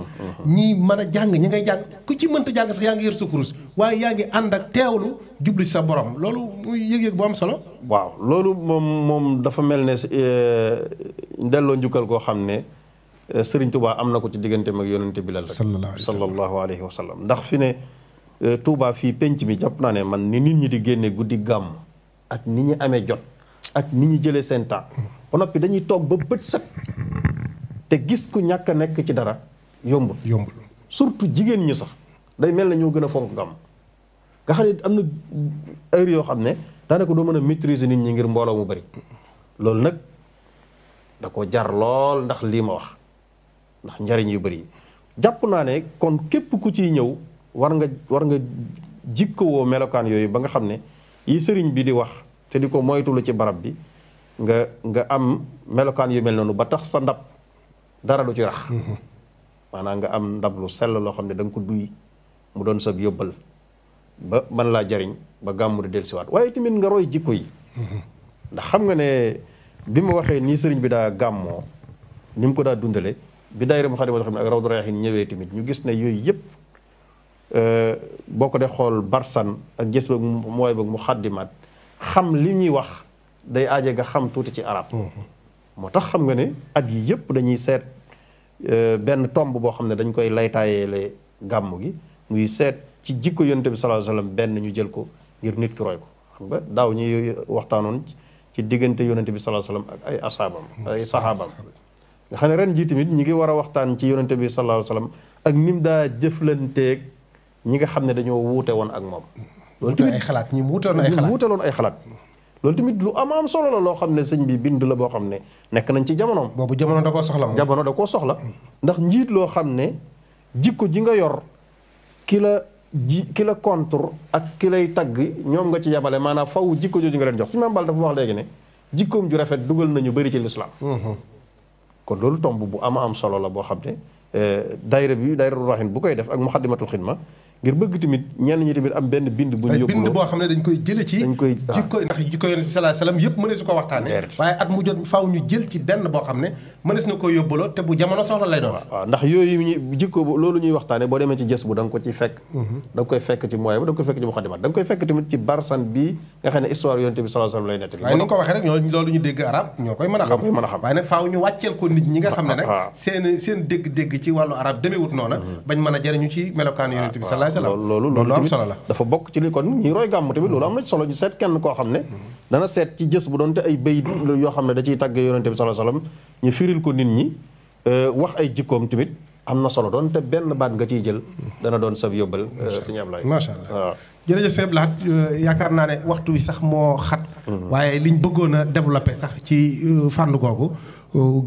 Speaker 1: ñi mën a jàng ñi ngay jàng ku ci mënta jàng sax yaa ngi yor sa kurus waaye yaa ngi ànd ak teewlu jublu ci sa borom loolu muy yëg-yëg bu am solo.
Speaker 3: waaw loolu moom dafa mel ne delloo njukkal koo xam ne. Sëriñ Touba am na ko ci diggante mag yonente bi la rek sallallahu alayhi wa sallam ndax fi ne Touba fii penc mi jàpp naa ne man ni nit ñi di génne guddi gàmm ak ni ñu amee jot ak ni ñu jëlee seen temps ba noppi dañuy toog ba bët set te gis ku ñàkk a nekk ci dara yombul surtout jigéen ñi sax day mel na ñoo gën a fonk gàmm nga xam ne am na heure yoo xam ne daanaka doo mën a maîtriser nit ñi ngir mbooloo mu bari loolu nag da ko jar lool ndax lii ma wax ndax njariñ yu bari jàpp naa ne kon képp ku ciy ñëw war nga jikkowoo melokaan yooyu ba nga xam ne yi sëriñ bi di wax te di ko moytulu ci barab bi nga am melokaan yu mel noonu ba tax sa ndab dara du ci rax maanaam nga am ndab lu sell loo xam ne da nga ko duy mu doon sab yóbbal ba mën laa jariñ ba gàmmu di dellusiwaat waaye tamit nga roy jikko yi ndax xam nga ne bi ma waxee nii sëriñ bi daa gàmmoo ni mu ko daa dundale bi daayira Muxaddamatul Xidma ak Rawdu Rayaahiin ñëwee tamit ñu gis ne yooyu yëpp boo ko dee xool barsan ak gis ba mooy ba mu xaddimaat xam li ñuy wax day aaje nga xam tuuti ci arab moo tax xam nga ne at yi yëpp dañuy seet benn tomb boo xam ne dañ koy laytaayeele gàmm gi muy seet ci jikko yonent bi sallallahu alayhi wasallam benn ñu jël ko ngir nit ki roy ko xam nga daaw ñuy waxtaanoon ci diggante yonent bi sallallahu alayhi wasallam ak ay asaabam ay sahaabam nga xam ne ren jii tamit ñi ngi war a waxtaan ci yonent bi sallallahu alayhi wasallam ak nim daa jëflanteeg ñi nga xam ne dañoo wuute woon ak moom loolu tamit
Speaker 1: ay xalaat ñi wuuteloon ay xalaat
Speaker 3: loolu tamit lu am solo la loo xam ne sëñ bi bind la boo xam ne nekk nañ ci jamonoom
Speaker 1: boobu jamono da koo soxla moom
Speaker 3: jamono da koo soxla ndax njiit loo xam ne jikko ji nga yor ki la contre ak ki lay tagg ñoom nga ci yabale maanaam faw jikko jooju nga leen jox si Maam Balla dafa wax léegi ne jikkoom ju rafet dugal nañu bëri ci lislaam kon loolu tomb bu am solo la boo xam ne daayira Rawaahin bu koy def ak Muxaddamatul Xidma ngir bëgg tamit ñenn ñi tamit am benn bind bu ñu yóbbu
Speaker 1: bind boo xam ne dañ koy jële ci jikko ndax jikko Yonent bi sallallahu alayhi wasallam yëpp mënees su ko waxtaane waaye at mu jot faaw ñu jël ci benn boo xam ne mënees na ko yóbbaloo te bu jamono soxla lay doon
Speaker 3: waaw ndax yooyu jikko loolu ñuy waxtaane boo demee ci jës bu da nga ko ci fekk da nga koy fekk ci mooy ba da nga koy fekk ci Muxaddimaat da nga koy fekk tamit ci barsan bii nga xam ne histoire Yonent bi sallallahu alayhi wasallam lay nettali
Speaker 1: waaye ni nga ko waxee rek loolu ñu dégg arab ñoo koy mën a xam waaye nag faaw ñu wàcceel ko nit ñi nga xam ne nag seen dégg-dégg ci wàllu arab demeewut noona bañ mën a jariñu ci melokaanu Yonent bi sallallahu alayhi wasallam loolu am solo la dafa
Speaker 3: bokk ci li kon ñi roy gàmm tamit loolu am na ci solo ñu seet kenn koo xam ne dana seet ci jës bu doon te ay bayit yoo xam ne da ciy tàgge Yonent bi sallallahu alayhi wasallam ñu firil ko nit ñi wax ay jikkoom tamit am na solo doon te benn baat nga ciy jël dana doon sab yóbbal sëñ Ablaye
Speaker 1: macha allah jërëjëf sëñ Ablaye yaakaar naa ne waxtu wi sax moo xat waaye liñ bëggoon a développé sax ci fànn googu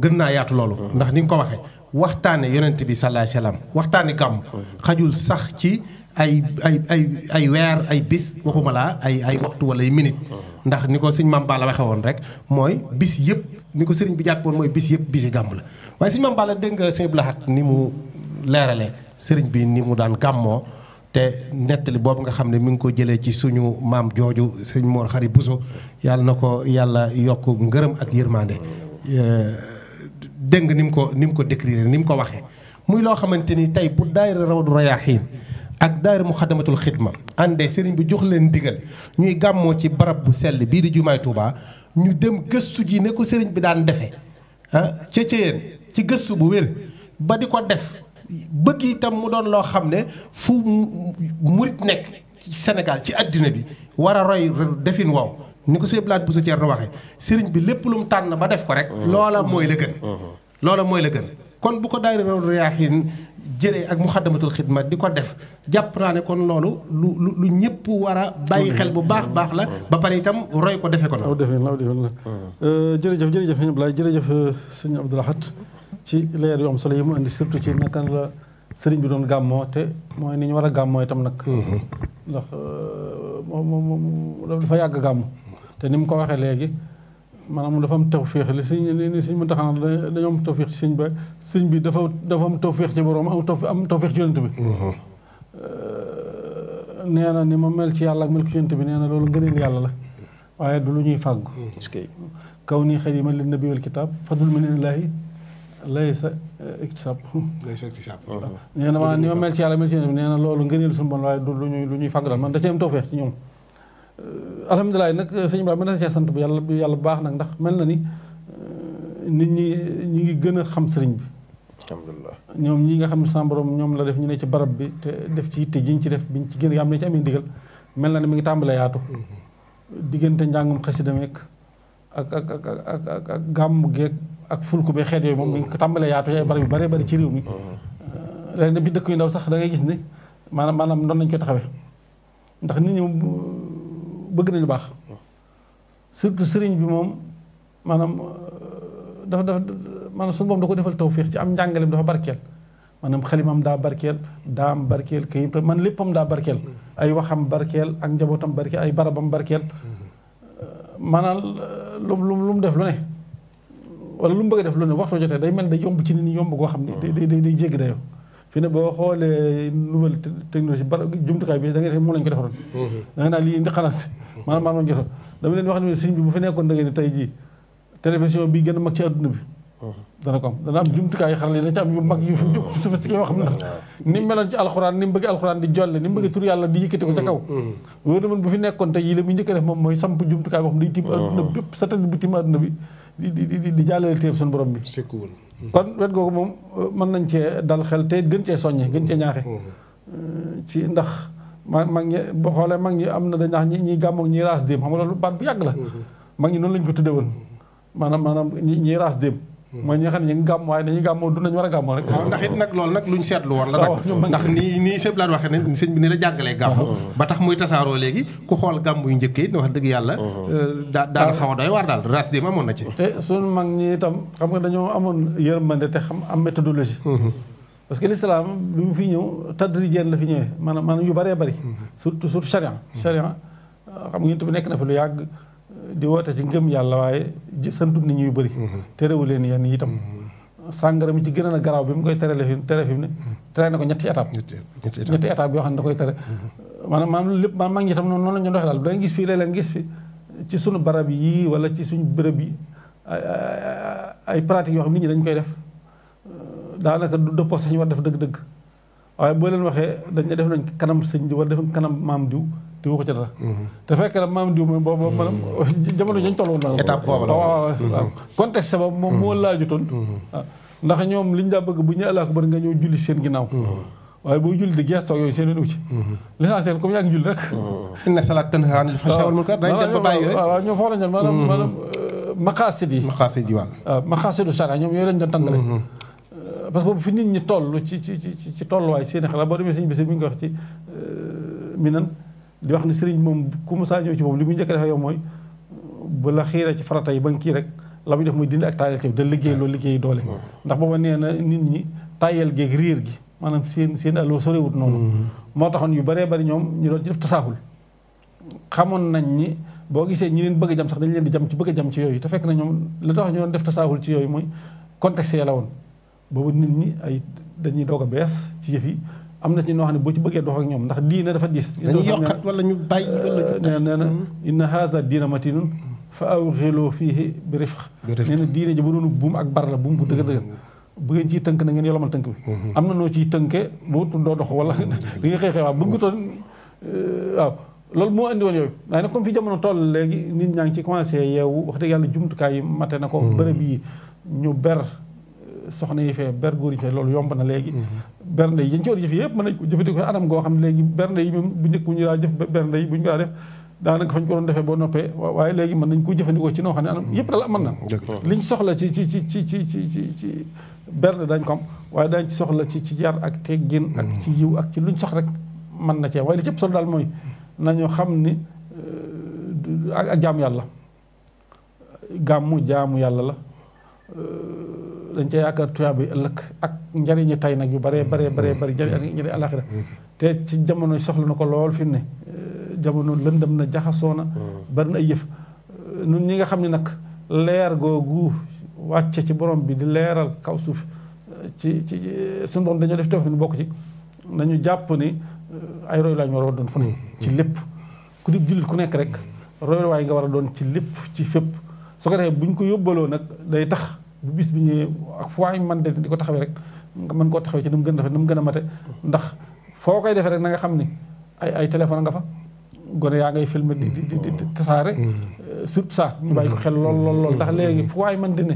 Speaker 1: gën naa yaatu loolu ndax ni nga ko waxee waxtaane Yonent bi sallallahu alayhi wasallam waxtaane gàmm xajul sax ci ay weer ay bis waxuma laa ay waxtu wala ay minute ndax ni ko sëñ Mame Balla waxe woon rek mooy bis yëpp ni ko sëriñ bi jàppoon mooy bis yëpp bisi gàmm la waaye sëñ Mame Balla dégg nga sëñ Blahat ni mu leerale sëriñ bi ni mu daan gàmmoo te nettali boobu nga xam ne mi ngi ko jëlee ci suñu maam jooju sëñ Mor Xari Buso yàlla na ko yàlla yokk ngërëm ak yërmande dégg nga ni mu ko décrire ni mu ko waxee muy loo xamante ni tey bu daayira Rawdu Rayaahiin ak daayira Muxaddamatul Xidma àndee sëriñ bi jox leen digal ñuy gàmmoo ci barab bu sell bii di jumaay Tuubaa ñu dem gëstu ji ne ko sëriñ bi daan defee ca yéen ci gëstu bu wér ba di ko def bëgg itam mu doon loo xam ne fu murit nekk ci Sénégal ci àddina bi war a roy defin wow ni ko sëñ Blaat bu sa ceer na waxee sëriñ bi lépp lu mu tànn ba def ko rek loola mooy la gën loola mooy la gën kon bu ko daayira Rawdu Rayaahiin jëlee ak Muxaddamatul Xidma di ko def jàpp naa ne kon loolu lu ñëpp war a bàyyi xel bu baax la ba pare itam roy ko defe ko na
Speaker 2: aw defin la jërëjëf sëñ Ablaye jërëjëf sëñ Abdou Lahad ci leer yu am solo yi mu indi surtout ci naka la sëriñ bi doon gàmmoo te mooy ni ñu war a gàmmoo itam nag ndax moom dafa yàgg gàmm te ni mu ko waxee léegi maanaam dafa am tawféex li sëñ mën taxanaa dañoo am tawféex ci sëñ bi dafa am tawféex ci borom am tawféex ci yonent bi nee na ni ma mel ci yàlla ak mel ci yonent bi nee na loolu ngëneel yàlla la waaye du lu ñuy fàggu kaw nii xadiman lin nabi wal kitaab fadlun minallaahi laysa iktisaab nee na ni ma mel ci yàlla mel ci yonent bi nee na loolu ngëneel suñu bon waaye du lu ñuy fàggu daal man da cee am tawféex ci ñoom alhamdulilah nag sëñ Ibrahima mën na cee sant bu yàlla bu baax nag ndax mel na ni nit ñi ngi gën a xam sëriñ bi
Speaker 3: alhamdulilah
Speaker 2: ñoom ñi nga xam ne sama borom ñoom la def ñu ne ci barab bi te def ci yitte jiñ ci def biñ ci gën a am ne ci amee ndigal mel na ne mi ngi tàmbalee yaatu diggante njàngum xasida meek ak gàmmu geek ak fulku be xeet yooyu moom mi ngi tàmbalee yaatu ay barab yu bare bari ci réew mi léegi nag bi dëkk yu ndaw sax da ngay gis ne maanaam doon nañ koy taxawee ndax nit ñi bëgg nañu baax surtout sëriñ bi moom maanaam dafa maanaam suñu boom da ko defal tawféex ci am njàngaleem dafa barkeel maanaam xalimam daa barkeel daam barkeel kayit man léppam daa barkeel ay waxam barkeel ak njabootam barkeel ay barabam barkeel maanaam lu mu def lu ne wala lu mu bëgg a def lu ne waxtu jotee day mel day yomb ci nit ñi yomb goo xam ne day jéggi dayoo fi ne boo xoolee nouvelle technologie jumtukaay bi da ngay def moom lañu ko defaroon da nga naan lii indi xalaat si maanaam jotoon dama leen wax ne sëñ bi bu fi nekkoon da ngeen ni tey jii télévision bi gën a mag ci adduna bi dana ko am dana am jumtukaay xarala yi dana ci am yu mag yu sophistiqué yoo xam ne ni mu meloon ci alxuraan ni mu bëgg alxuraan di jolle ni mu bëgg tur yàlla di yëkkati ko ca kaw wóor na man bu fi nekkoon tey jii la muy njëkk a def moom mooy samp jumtukaay boo xam day tiim adduna bi bépp satellite bu tiim adduna bi di jàllale téeb suñu borom bi kon wet googu moom mën nañ cee dal xel te gën cee soññe gën cee ñaaxe ci ndax mag ñi boo xoolee mag ñi am na dañ ndax ñi gàmmoog ñiy raas déem xam nga loolu baat bu yàgg la mag ñi noonu lañ ko tudde woon maanaam ñiy raas déem mooy ñi nga xam ne ñu ngi gàmm waaye dañuy gàmmoo du nañu war a gàmmoo rek
Speaker 1: waaw ndax it nag loolu nag luñ seetlu woon la nag ndax nii sëñ Blaat waxee ne sëñ bi ni la jàngalee gàmm ba tax muy tasaaroo léegi ku xool gàmm yu njëkk yi wax dëgg yàlla daana xaw a doy waar daal raas déem amoon na ci
Speaker 2: te suñu mag ñi itam xam nga dañoo amoon yërmande te xam am méthodologie parce que l'islam bi mu fi ñëw tadrijeen la fi ñëwee maanaam yu bëree bëri surtout charia xam nga yéen nekk na fi lu yàgg di woote ci ngëm yàlla waaye santu nit ñi yu bëri te réewu leen yenn yi itam sàngara mi ci gën a garaaw bi mu koy tere fi mu ne tere na ko ñetti étape yoo xam ne da koy tere maanaam lépp maanaam mag ñi tam noonu la ñu doxee daal da nga gis fii léeg-léeg gis fi ci sunu barab yi wala ci suñu bërëb yi ay pratiques yoo xam nit ñi dañ koy def daanaka du dëppoo sax ñu war def dëgg-dëgg waaye boo leen waxee dañ ne def nañ kanam sëñ di wala def kanam maam diw te waxu ca dara te fekk na maam diw moom boobu maanaam jamono dañ toll woon
Speaker 1: étape boobu la
Speaker 2: waaw contexte ba moom moo laajutoon waaw ndax ñoom liñ daa bëgg bu ñu àllaa ko bari nga ñëw julli seen ginnaaw waaye boo julli di geestoo yooyu seen wu ci l'essentiel comme yaa ngi julli rek
Speaker 1: inna salaat tanhaa anil fahshaa'i wal munkar dañ dem ba bàyyi yooyu
Speaker 2: waaw ñoom foofu la ñu maanaam maqaasid yi waaw maqaasidu sharia ñoom yooyu lañ doon tànn rek parce que fi nit ñi toll ci tolluwaay seen xalaat boo demee sëñ bi mi ngi wax ci minan di wax ni sëriñ moom ku mu saa ñëw ci moom li muy njëkk a def yow mooy bu la xiiree ci farata yi ba nga kii rek la muy def muy dindi ak taayal ci da liggéey loolu liggéey doole ndax booba nee na nit ñi taayal geeg riir gi maanaam seen allo sorewut noonu moo taxoon yu bëree bëri ñoom ñu doon ci def tasaahul xamoon nañ ni boo gisee ñi leen bëgg a jam sax dañ leen di jam ci bëgg a jam ci yooyu te fekk na ñoom la tax ñu doon def tasaahul ci yooyu mooy contexte ya la woon boobu nit ñi ay dañuy doog a bees ci yëf yi am na ci ñoo xam ne boo ci bëggee dox ak ñoom ndax diine dafa diis
Speaker 1: dañuy yokkat wala ñu bàyyi
Speaker 2: nee na inna haadha diina matinun fa awxilu fiihi bi rifq nee na diine ji bu doonu buum ak bar la buum bu dëgër dëgër bu ngeen ciy tënk na ngeen yolomal tënk bi am na noo ciy tënke boo doo dox wala li nga xëy xëy waaw bëggutoon waaw loolu moo indi woon yooyu waaye nag comme fi jamono toll léegi nit ñaa ngi ci commencé yeewu wax dëgg yàlla jumtukaay yi mate na ko bërëb yi ñu ber soxna yi fee ber góor yi fee loolu yomb na léegi bernde yi yéen ci war jëf yëpp mën nañ ko jëfandikoo anam goo xam ne léegi bernde yi moom bu njëkk bu ñu daa jëf bernde yi bu ñu ko daa def daanaka fañ ko doon defee boo noppee waaye léegi mën nañ ko jëfandikoo ci noo xam ne anam yëpp daal mën na liñ soxla ci bernde dañ ko am waaye dañ ci soxla ci yar ak teggin ak ci yiw ak ci luñ sox rek mën na cee waaye li ci ëpp solo daal mooy nañu xam ni ak jaamu yàlla gàmmu jaamu yàlla la dañ ca yaakaar tuyaaba yi ëllëg ak njariñi tay nag yu bare bëri njariñ ak njariñ àlaxira te ci jamono soxla na ko lool fi mu ne jamono lëndëm na jaxasoo na bari na ay yëf nun ñi nga xam ne nag leer googu wàcce ci borom bi di leeral kaw suuf ci suñu borom dañoo def teef ni bokk ci nañu jàpp ni ay roy lañu war a doon fu ne ci lépp ku di jullit ku nekk rek roy waay nga war a doon ci lépp ci fépp su ko defee buñ ko yóbbaloo nag day tax bu bis bi ñëwee ak foo ay man de di ko taxawee rek nga mën koo taxawee ci ni mu gën a rafet ni mu gën a mate ndax foo koy defee rek na nga xam ni ay téléphone nga fa gone yaa ngay filmer di tasaare surtout ça ñu bàyyi ko xel lool ndax léegi foo ay man di ne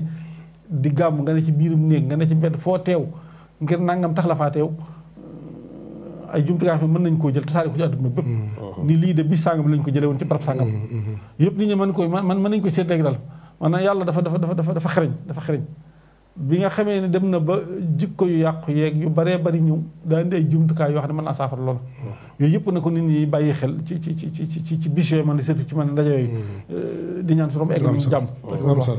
Speaker 2: di gàmm nga ne ci biirum néeg nga ne ci mbedd foo teew ngir nangam tax la faa teew ay jumtukaay fi mën nañ koo jël tasaare ko ci àdduna bépp ni lii de bis sàngam lañ ko jëlee woon ci barab sàngam yëpp nit ñi mën nañ koy seet léegi daal maanaam yàlla dafa xereñ bi nga xamee ne dem na ba jikko yu yàqu yeeg yu baree bari ñëw daa indi ay jumtukaay yoo xam ne mën naa saafara loolu yooyu yëpp na ko nit ñi bàyyi xel ci bis yooyu man di seetu ci man ndaje yooyu di ñaan suñu egg ñu jàmm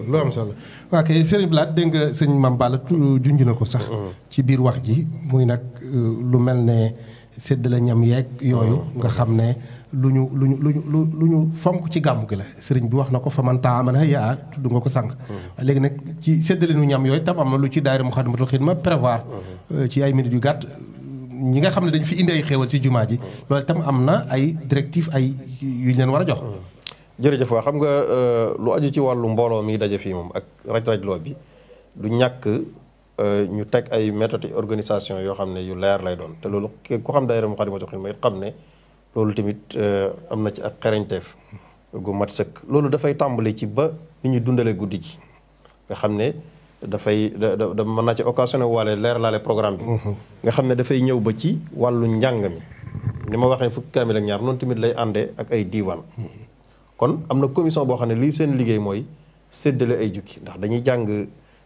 Speaker 1: lu am solo waa kay Serigne Blaat dégg nga sëñ Mame Balla junj na ko sax ci biir wax ji muy nag lu mel ne séddale ñam yeeg yooyu nga xam ne lu ñu fonk ci gàmmu gi la sëriñ bi wax na ko fa man taamana yaa tudd nga ko sànq léegi nag ci séddale nu ñam yooyu tam am na lu ci daayira Moukhaddamatoul Khidma prévoir ci ay minutes yu gàtt ñi nga xam ne dañ fi indi ay xéewal ci jumaa ji loolu tam am na ay directive ay yu ñu leen war a jox
Speaker 3: jërëjëf waa xam nga lu aju ci wàllu mbooloo mi daje fii moom ak raj-rajloo bi du ñàkk ñu teg ay méthodes organisation yoo xam ne yu leer lay doon te loolu ku xam daayira Moukhaddamatoul Khidma it xam ne loolu tamit am na ci ak xereñteef gu mat sëkk loolu dafay tàmbali ci ba ni ñuy dundalee guddi gi nga xam ne dafay da mën naa ci occasionné waale leer laale programme bi nga xam ne dafay ñëw ba ci wàllu njàng mi ni ma waxee fukki kaamil ak ñaar noonu tamit lay àndee ak ay diiwaan kon am na commission boo xam ne lii seen liggéey mooy séddale ay jukki ndax dañuy jàng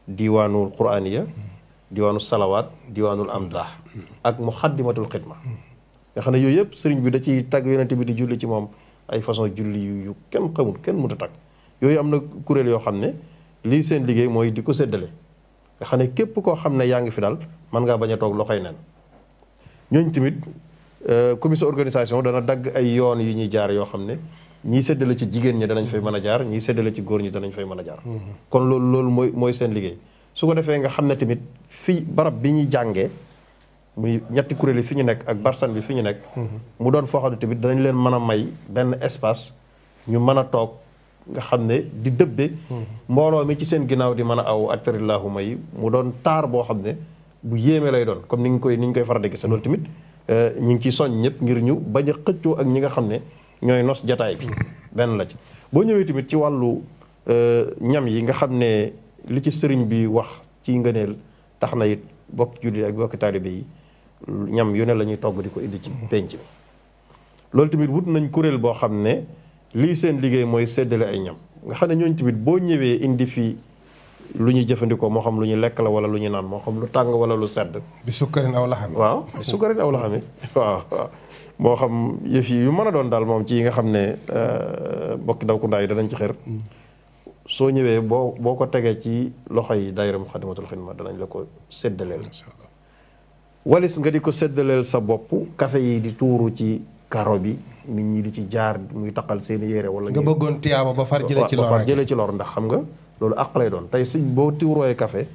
Speaker 3: diiwaanul quraaniya diiwaanul salawaat diiwaanul amdah ak Moukhaddamatoul Khidma nga xam ne yooyu yëpp sëriñ bi da ciy tagg yonente bi di julli ci moom ay façon julli yu kenn xamul kenn mënut a tagg yooyu am na kuréel yoo xam ne lii seen liggéey mooy di ko séddale nga xam ne képp koo xam ne yaa ngi fi daal mën ngaa bañ a toog loxoy nen ñooñu tamit commission organisation dana dagg ay yoon yu ñuy jaar yoo xam ne ñii séddale ci jigéen ñi danañ fay mën a jaar ñii séddale ci góor ñi danañ fay mën a jaar kon loolu mooy seen liggéey su ko defee nga xam ne tamit fii barab bi ñuy jàngee muy ñetti kuréel yi fi ñu nekk ak barsan bi fi ñu nekk mu doon foo xam ne tamit danañ leen mën a may benn espace ñu mën a toog nga xam ne di dëbbe mbooloo mi ci seen ginnaaw di mën a aw aktarillahuma yi mu doon taar boo xam ne bu yéeme lay doon comme ni ñu koy faral di gis loolu tamit ñu ngi ciy soññ ñëpp ngir ñu bañ a xëccoo ak ñi nga xam ne ñooy nos jataay bi benn la ci boo ñëwee tamit ci wàllu ñam yi nga xam ne li ci sëriñ bi wax ci ngëneel tax na it bokk julli ak bokk taalibe yi ñam yu ne la ñuy togg di ko indi ci penc mi loolu tamit wut nañ kuréel boo xam ne lii seen liggéey mooy séddale ay ñam nga xam ne ñooñu tamit boo ñëwee indi fii lu ñuy jëfandikoo moo xam lu ñu lekk la wala lu ñu naan moo xam lu tàng wala lu sedd
Speaker 1: bi sukkarin aw laxami
Speaker 3: waaw bi sukkarin aw laxami waaw moo xam yëf yi yu mën a doon daal moom ci yi nga xam ne mbokki daw ku ndaa yi danañ ci xër soo ñëwee boo ko tegee ci loxo yi daayira Muxaddamatul Xidma danañ la ko séddaleel walis nga di ko séddaleel sa bopp café yi di tuuru ci karo bi nit ñi di ci jaar muy taqal seeni yére wala
Speaker 1: nga bëggoon tiyaaba ba far jële ci lor
Speaker 3: far jële ci lor ndax xam nga loolu àq lay doon tey si boo tuurooyee café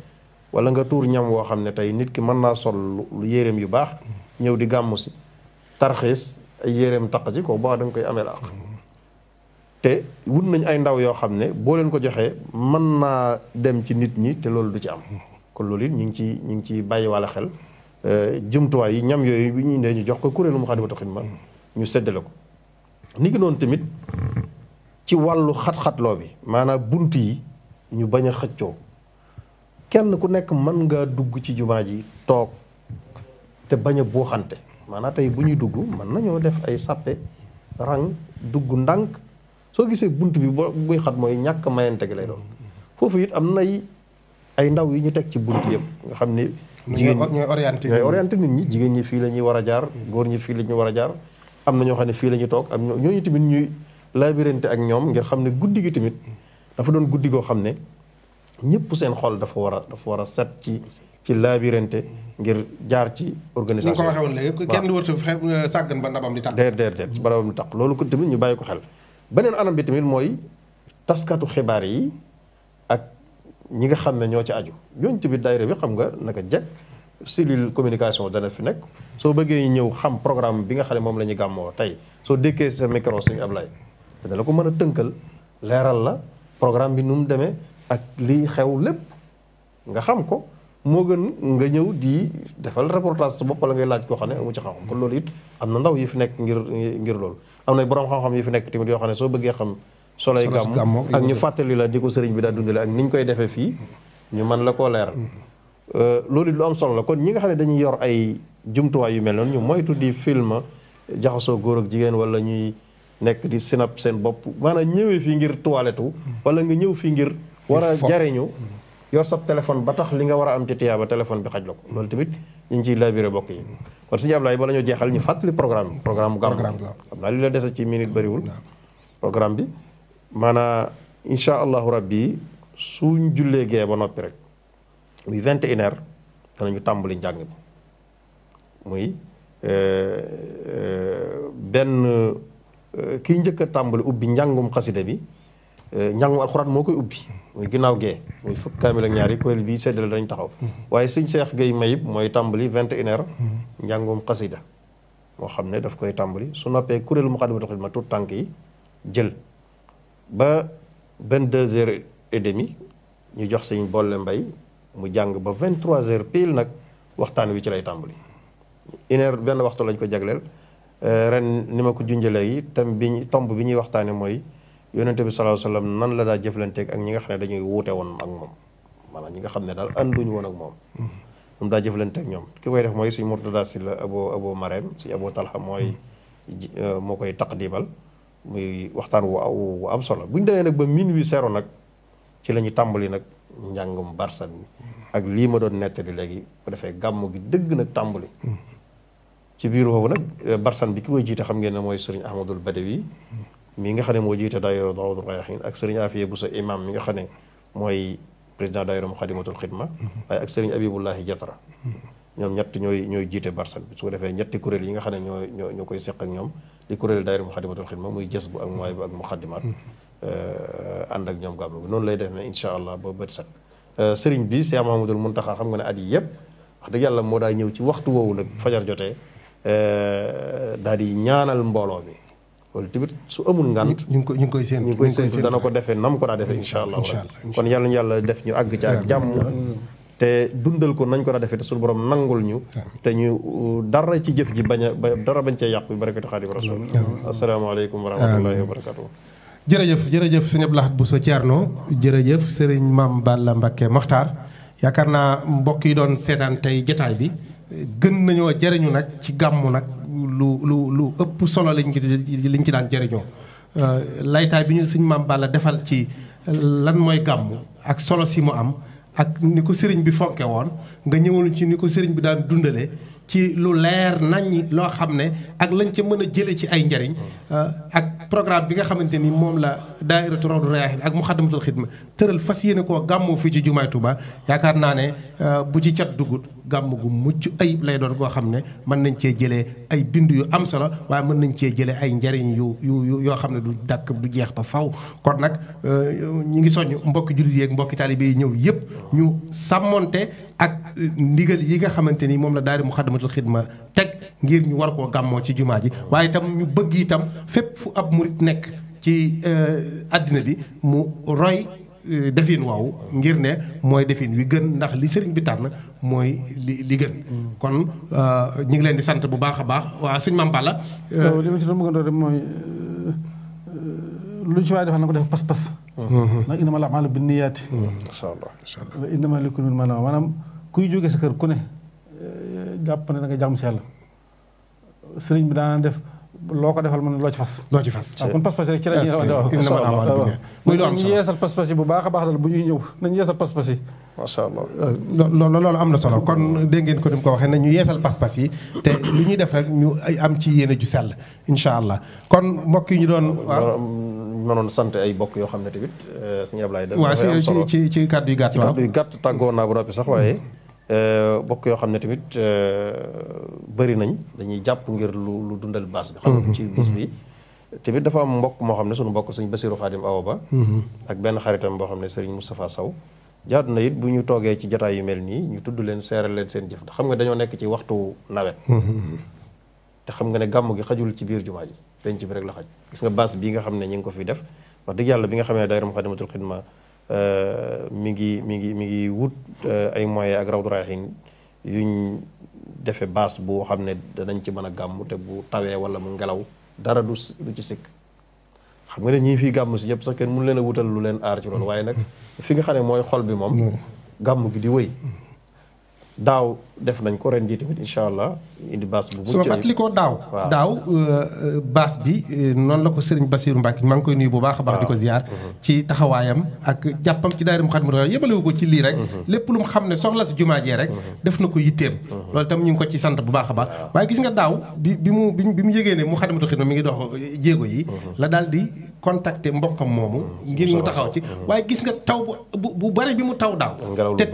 Speaker 3: wala nga tuur ñam woo xam ne tey nit ki mën naa sol lu yéreem yu baax ñëw di gàmmu si tarxiis ay yéreem taq ci ko boo da nga koy ameel àq te wut nañ ay ndaw yoo xam ne boo leen ko joxee mën naa dem ci nit ñi te loolu du ci am kon loolu it ñu ngi ci bàyyi walla xel jumtuwaay yi ñam yooyu bi ñuy indee ñu jox ko kuréelu Moukhaddamatoul Khidma ñu séddale ko ni ki noonu tamit ci wàllu xat-xatloo bi maanaam bunt yi ñu bañ a xëccoo kenn ku nekk mën nga dugg ci jumaa ji toog te bañ a buuxante maanaam tey bu ñuy dugg mën nañoo def ay sàppe rang dugg ndànk soo gisee bunt bi buy xat mooy ñàkk mayante gi lay doon foofu it am nay ay ndaw yi ñu teg ci bunt yëpp nga xam ni jigéen
Speaker 1: ñooy
Speaker 3: orienté nit ñi jigéen ñi fii la ñuy war a jaar góor ñi fii la ñuy war a jaar am na ñoo xam ne fii la ñuy toog am ñooñu tamit ñuy labirante ak ñoom ngir xam ne guddi gi tamit dafa doon guddi goo xam ne ñëpp seen xol dafa war a set ci labirante ngir jaar ci organisation.
Speaker 1: ni nga ko waxee woon léegi kenn du wër sàggan ba ndabam di tàq.
Speaker 3: déedéet ba ndabam di tàq loolu ko tamit ñu bàyyi ko xel. beneen anam bi tamit mooy taskatu xibaar yi ak ñi nga xam ne ñoo ci aju ñooñu tamit daayira bi xam nga naka jekk cellule communication dana fi nekk soo bëggee ñëw xam programme bi nga xam ne moom la ñu gàmmoo tey soo dékkee sa micro Sëñ Ablaye dana la ko mën a tënkal leeral la programme bi nu mu demee ak liy xew lépp nga xam ko moo gën nga ñëw di defal reportage sa bopp wala ngay laaj koo xam ne amu ci xam-xam kon loolu it am na ndaw yi fi nekk ngir loolu am na borom xam-xam yi fi nekk tamit yoo xam ne soo bëggee xam soloy gàmm ak ñu fàttali la di ko sëriñ bi daa dundale ak ni ñu koy defee fii ñu mën la koo leeral loolu it lu am solo la kon ñi nga xam ne dañuy yor ay jumtuwaay yu mel noonu ñu moytu di film jaxasoo góor ak jigéen wala ñuy nekk di sinap seen bopp maanaam ñëwee fii ngir toilette wala nga ñëw fii ngir war a jariñu yor sab téléphone ba tax li nga war a am ci tiyaaba téléphone bi xaj la ko loolu tamit ñu ngi ciy labiré bokk yi kon Sëñ Ablaye bala ñoo jeexal ñu fàttali programme bu gàmm xam naa li la dese ci minute bëriwul programme bi maanaam insha allahu rabbi suñ jullee gee ba noppi rek muy 21h danañu tàmbali njàng bi muy benn kiy njëkk a tàmbali ubbi njàngum xasida bi njàngum alxuraan moo koy ubbi muy ginnaaw gee muy fukk kaamil ak ñaari kuréel bii seddale dañ taxaw waaye sëñ Seex Gay Mayib mooy tàmbali 21h njàngum xasida moo xam ne daf koy tàmbali su noppee kuréelu Moukhaddamatoul Khidma tout tànk yi jël ba 22h30 ñu jox sëñ Bolle Mbay mu jàng ba 23h pile nag waxtaan wi ci lay tàmbali une heure benn waxtu lañ ko jagleel ren ni ma ko junjee léegi tomb bi ñuy waxtaane mooy yonente bi sallallahu alayhi wasallam nan la daa jëflanteeg ak ñi nga xam ne dañuy wuute woon ak moom maanaam ñi nga xam ne daal ànduñu woon ak moom daa jëflanteeg ñoom ki koy def mooy suñ Murtada si la abo Marème si abo Talha moo koy taqdimal muy waxtaan wu am solo bu ñu demee nag ba minuit zéro nag ci la ñu tàmbali nag njàngum barsan ak lii ma doon nettali léegi bu defee gàmmu gi dëgg nag tàmbali ci biir boobu nag barsan bi ki koy jiite xam ngeen ne mooy sëriñ Ahmadul Badawi mi nga xam ne moo jiite daayira Rawdul Rayaahiin ak sëriñ Afiya Buso imam mi nga xam ne mooy président daayira Moukhaddamatoul Khidma waaye ak sëriñ Abibullahi Jatara ñoom ñett ñooy jiite barsan bi su ko defee ñetti kuréel yi nga xam ne ñoo koy seq ak ñoom di kuréel daayira Moukhaddamatoul Khidma muy jës bu ak mooy bu ak muxaddimaat ànd ak ñoom gàmmu bi noonu lay def ne incha allah ba bët set sëriñ bi Cheikh Mouhamadoul Mountakha xam nga ne at yi yëpp wax dëgg yàlla moo daa ñëw ci waxtu woowu nag fajar jotee daal di ñaanal mbooloo mi loolu tamit su amul ngant
Speaker 1: ñu ngi koy séentu
Speaker 3: dana ko defee nam ko daa defee incha allah kon yàlla ñu yàlla def ñu àgg ci ak jàmm te dundal ko nañ ko daa defee te suñu borom nangul ñu te ñu dara ci jëf ji dara bañ cee yàqu bi barakati xaadim rasul asalaamaaleykum wa rahmatullahi wa barakatuh
Speaker 1: jërëjëf sëñ Abdou Lahad Bousso Thierno jërëjëf sëriñ Mame Balla Mbacké Mokhtar yaakaar naa mbokk yi doon seetaan tey jotaay bi gën nañoo jëriñu nag ci gàmmu nag lu ëpp solo liñ ci daan jëriñoo laytaay bi ñu sëñ Mame Balla defal ci lan mooy gàmmu ak solo si mu am ak ni ko sëriñ bi fonke woon nga ñëwal ci ni ko sëriñ bi daan dundale ci lu leer nañ loo xam ne ak lañ ca mën a jële ci ay njariñ ak programme bi nga xamante ni moom la daayiratu Rawdu Rayaahin ak Muxaddamatul Xidma tëral fas yéene koo gàmmoo fii ci jumaay Tuuba yaakaar naa ne bu ci cat dugut gàmm gu mucc ayib lay doon goo xam ne mën nañ cee jëlee ay bind yu am solo waaye mën nañ cee jëlee ay njariñ yoo xam ne du dàkk du jeex ba faw kon nag ñi ngi soññ mbokki jullit yi ak mbokki taalibe yi ñëw yëpp ñu sàmmonte ak ndigal yi nga xamante ni moom la daari Muxaddamatul Xidma teg ngir ñu war koo gàmmoo ci jumaa ji waaye itam ñu bëgg itam fépp fu ab murit nekk ci àddina bi mu roy defin waaw ngir ne mooy defin wi gën ndax li sëriñ bi tànn mooy li gën kon ñu ngi leen di sant bu baax a baax waa sëñ Mame Balla
Speaker 2: li ma ci doon bëgg a doon mooy lu ñu ci waaye defal na ko def pas-pas ndax innamal a'maalu binniyaati
Speaker 3: incha allah
Speaker 2: wa innamaa likulli imri'in maa nawaa maanaam kuy jógee sa kër ku ne jàpp ne da nga jàmm si yàlla sëriñ bi daana def loo ko defal mën loo ci fas waaw kon pas-pas rek ci la ñuy muy lu am solo ñu yeesal pas-pas yi bu baax a baax dal bu ñuy ñëw nañu yeesal pas-pas yi
Speaker 3: macha allah
Speaker 1: loolu am na solo kon dégg ngeen ko ni mu ko waxee nañu yeesal pas-pas yi te lu ñuy def rek ñu am ci yéene ju sell incha allah kon mbokk yi ñu doon
Speaker 3: mënoon sant ay bokk yoo xam ne tamit suñu Ablaye
Speaker 1: waaw ci kàddu yu gàtt
Speaker 3: kàddu yu gàtt tàggoo naa bu noppi sax waaye bokk yoo xam ne tamit bëri nañ dañuy jàpp ngir lu dundal baas bi xam nga ci bis bi tamit dafa am mbokk moo xam ne suñu mbokk sëñ Basiru Xaadim Awa Ba ak benn xaritam boo xam ne sëriñ Moustapha Sow jaadu na it bu ñu toogee ci jataay yu mel nii ñu tudd leen seeral leen seen jëf xam nga dañoo nekk ci waxtu nawet te xam nga ne gàmm gi xajul ci biir jumaa ji penc bi rek la xaj gis nga baas bii nga xam ne ñu ngi ko fi def wax dëgg yàlla bi nga xam ne daayira Muxaddamatul Xidma mi ngi wut ay moyens ak Rawdu Rayaahin yuñ defe baas boo xam ne danañ ci mën a gàmm te bu tawee wala mu ngelaw dara du ci sikk xam nga ne ñii fii gàmm si yëpp sax kenn mënu leen a wutal lu leen aar ci loolu waaye nag fi nga xam ne mooy xol bi moom gàmm gi di wëy daaw def nañ ko ren jii tamit incha allah indi baas bu
Speaker 1: su ma fàttali ko daaw baas bi noonu la ko Serigne Bassirou Mbacke maa ngi koy nuyu bu baax a baax di ko ziar ci taxawaayam ak jàppam ci daayira Muxaddamatul Xidma yëbalewu ko ci lii rek lépp lu mu xam ne soxla si jumaa jee rek def na ko yitteem loolu itam ñu ngi ko ci sant bu baax a baax waaye gis nga daaw bi mu yégée ne Muxaddamatul Xidma mi ngi dox jéego yi la daal di contacter mbokkam moomu ngir mu taxaw ci waaye gis nga taw bu bari bi mu taw daaw te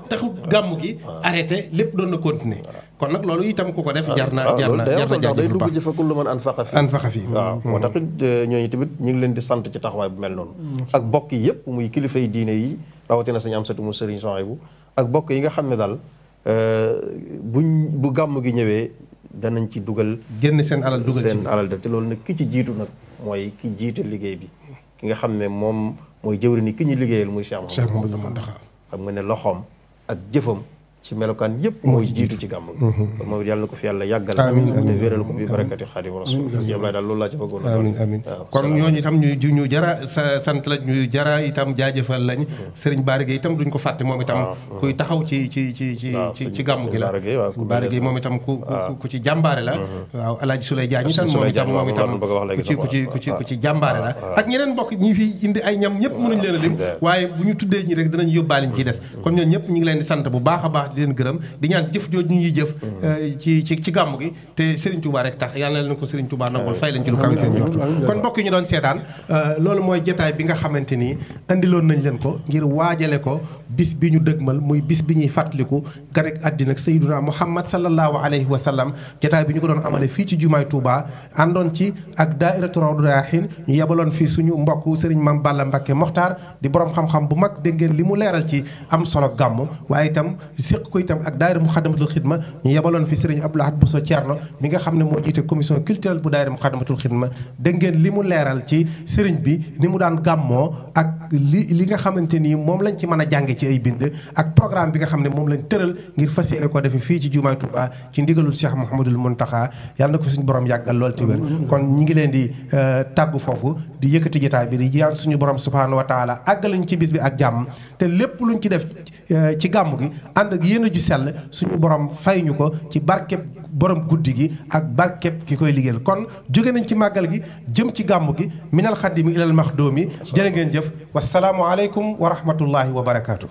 Speaker 1: taxut gàmm gi arrêté lépp doon na continuer kon nag loolu itam ku ko def jar na jaajëf
Speaker 3: day dugg ci fa kullu man anfaqa fi waaw moo tax ñooñu tamit ñu ngi leen di sant ci taxawaay bu mel noonu ak bokk yi yëpp muy kilifa yi diine yi rawatina sañu am satu mu sëriñ Souhaïbou ak bokk yi nga xam ne daal bu gàmm gi ñëwee danañ ci dugal
Speaker 1: génn seen alal dugal
Speaker 3: seen alal def te loolu nag ki ci jiitu nag mooy ki jiite liggéey bi ki nga xam ne moom mooy jëwri ni ki ñu liggéeyal muy Cheikh Mouhamadou Mountakha xam nga ne loxoom ak jëfam ci melokaan yëpp mooy jiitu ci gàmm gi kon moom yàlla na ko fi yàlla yàggal te wéral ko bi barakati Xaadimu Rasuul ci Ablaye daal loolu laa ci bëggoon
Speaker 1: amiin kon ñooñu itam ñu jara sant la ñu jara itam jaajëfal lañ Serigne Bara Gueye itam duñ ko fàtte moom itam kuy taxaw ci gàmm gi la Bara Gueye moom itam ku ci jàmbaare la waaw Alaaji Souley Diagne itam moom itam ku ci jàmbaare la ak ñeneen mbokk ñi fi indi ay ñam ñëpp mënuñ leen a lim waaye bu ñu tuddee ñi rek danañ yóbbaale ñi ci des kon ñooñu ñëpp ñu ngi leen di sant bu baax a baax baax di leen gërëm di ñaan jëf jooju ñuy jëf ci gàmmu gi te Serigne Touba rek tax yàlla na leen ko Serigne Touba nangul fay leen ci lu kawe seen jort kon mbokk yi ñu doon seetaan loolu mooy jotaay bi nga xamante ni andiloon nañ leen ko ngir waajale ko bis bi ñu dëgmal muy bis bi ñuy fàttaliku garek àddina ak Sayyiduna Muhammad sallallahu alayhi wa sallam jotaay bi ñu ko doon amale fii ci jumaay Touba àndoon ci ak daairatu Rawdu Rayaahiin ñu yebaloon fii suñu mbokk Serigne Mame Balla Mbacké Mokhtar di borom xam-xam bu mag dégg ngeen li mu leeral ci am solo gàmmu waaye itam séq ko itam ak daayira Muxaddamatul Xidma ñu yebaloon fi Serigne Abdou Lahad Bousso Thierno mi nga xam ne moo jiite commission culturelle bu daayira Muxaddamatul Xidma dégg ngeen li mu leeral ci Serigne bi ni mu daan gàmmoo ak li nga xamante ni moom lañ ci mën a jànge ci ay bind ak programme bi nga xam ne moom lañ tëral ngir fas yéene ko defee fii ci jumaay Touba ci ndigalul Cheikh Mouhamadoul Mountakha yàlla na ko fi suñu borom yàggal lool te wér kon ñi ngi leen di tàggu foofu di yëkkati jotaay bi di ñaan suñu borom subhanahu wa taala àggalañ ci bis bi ak jàmm te lépp luñ ci def ci gàmmu gi ànd ak yéen a ju sell suñu borom fay ñu ko ci barkeb borom guddi gi ak barkeb ki koy liggéeyal kon jóge nañ ci màggal gi jëm ci gàmmu gi minal xaddimi ilal maxdoomi jërë ngeen jëf wasalaamu aleykum wa rahmatullahi wa barakaatu.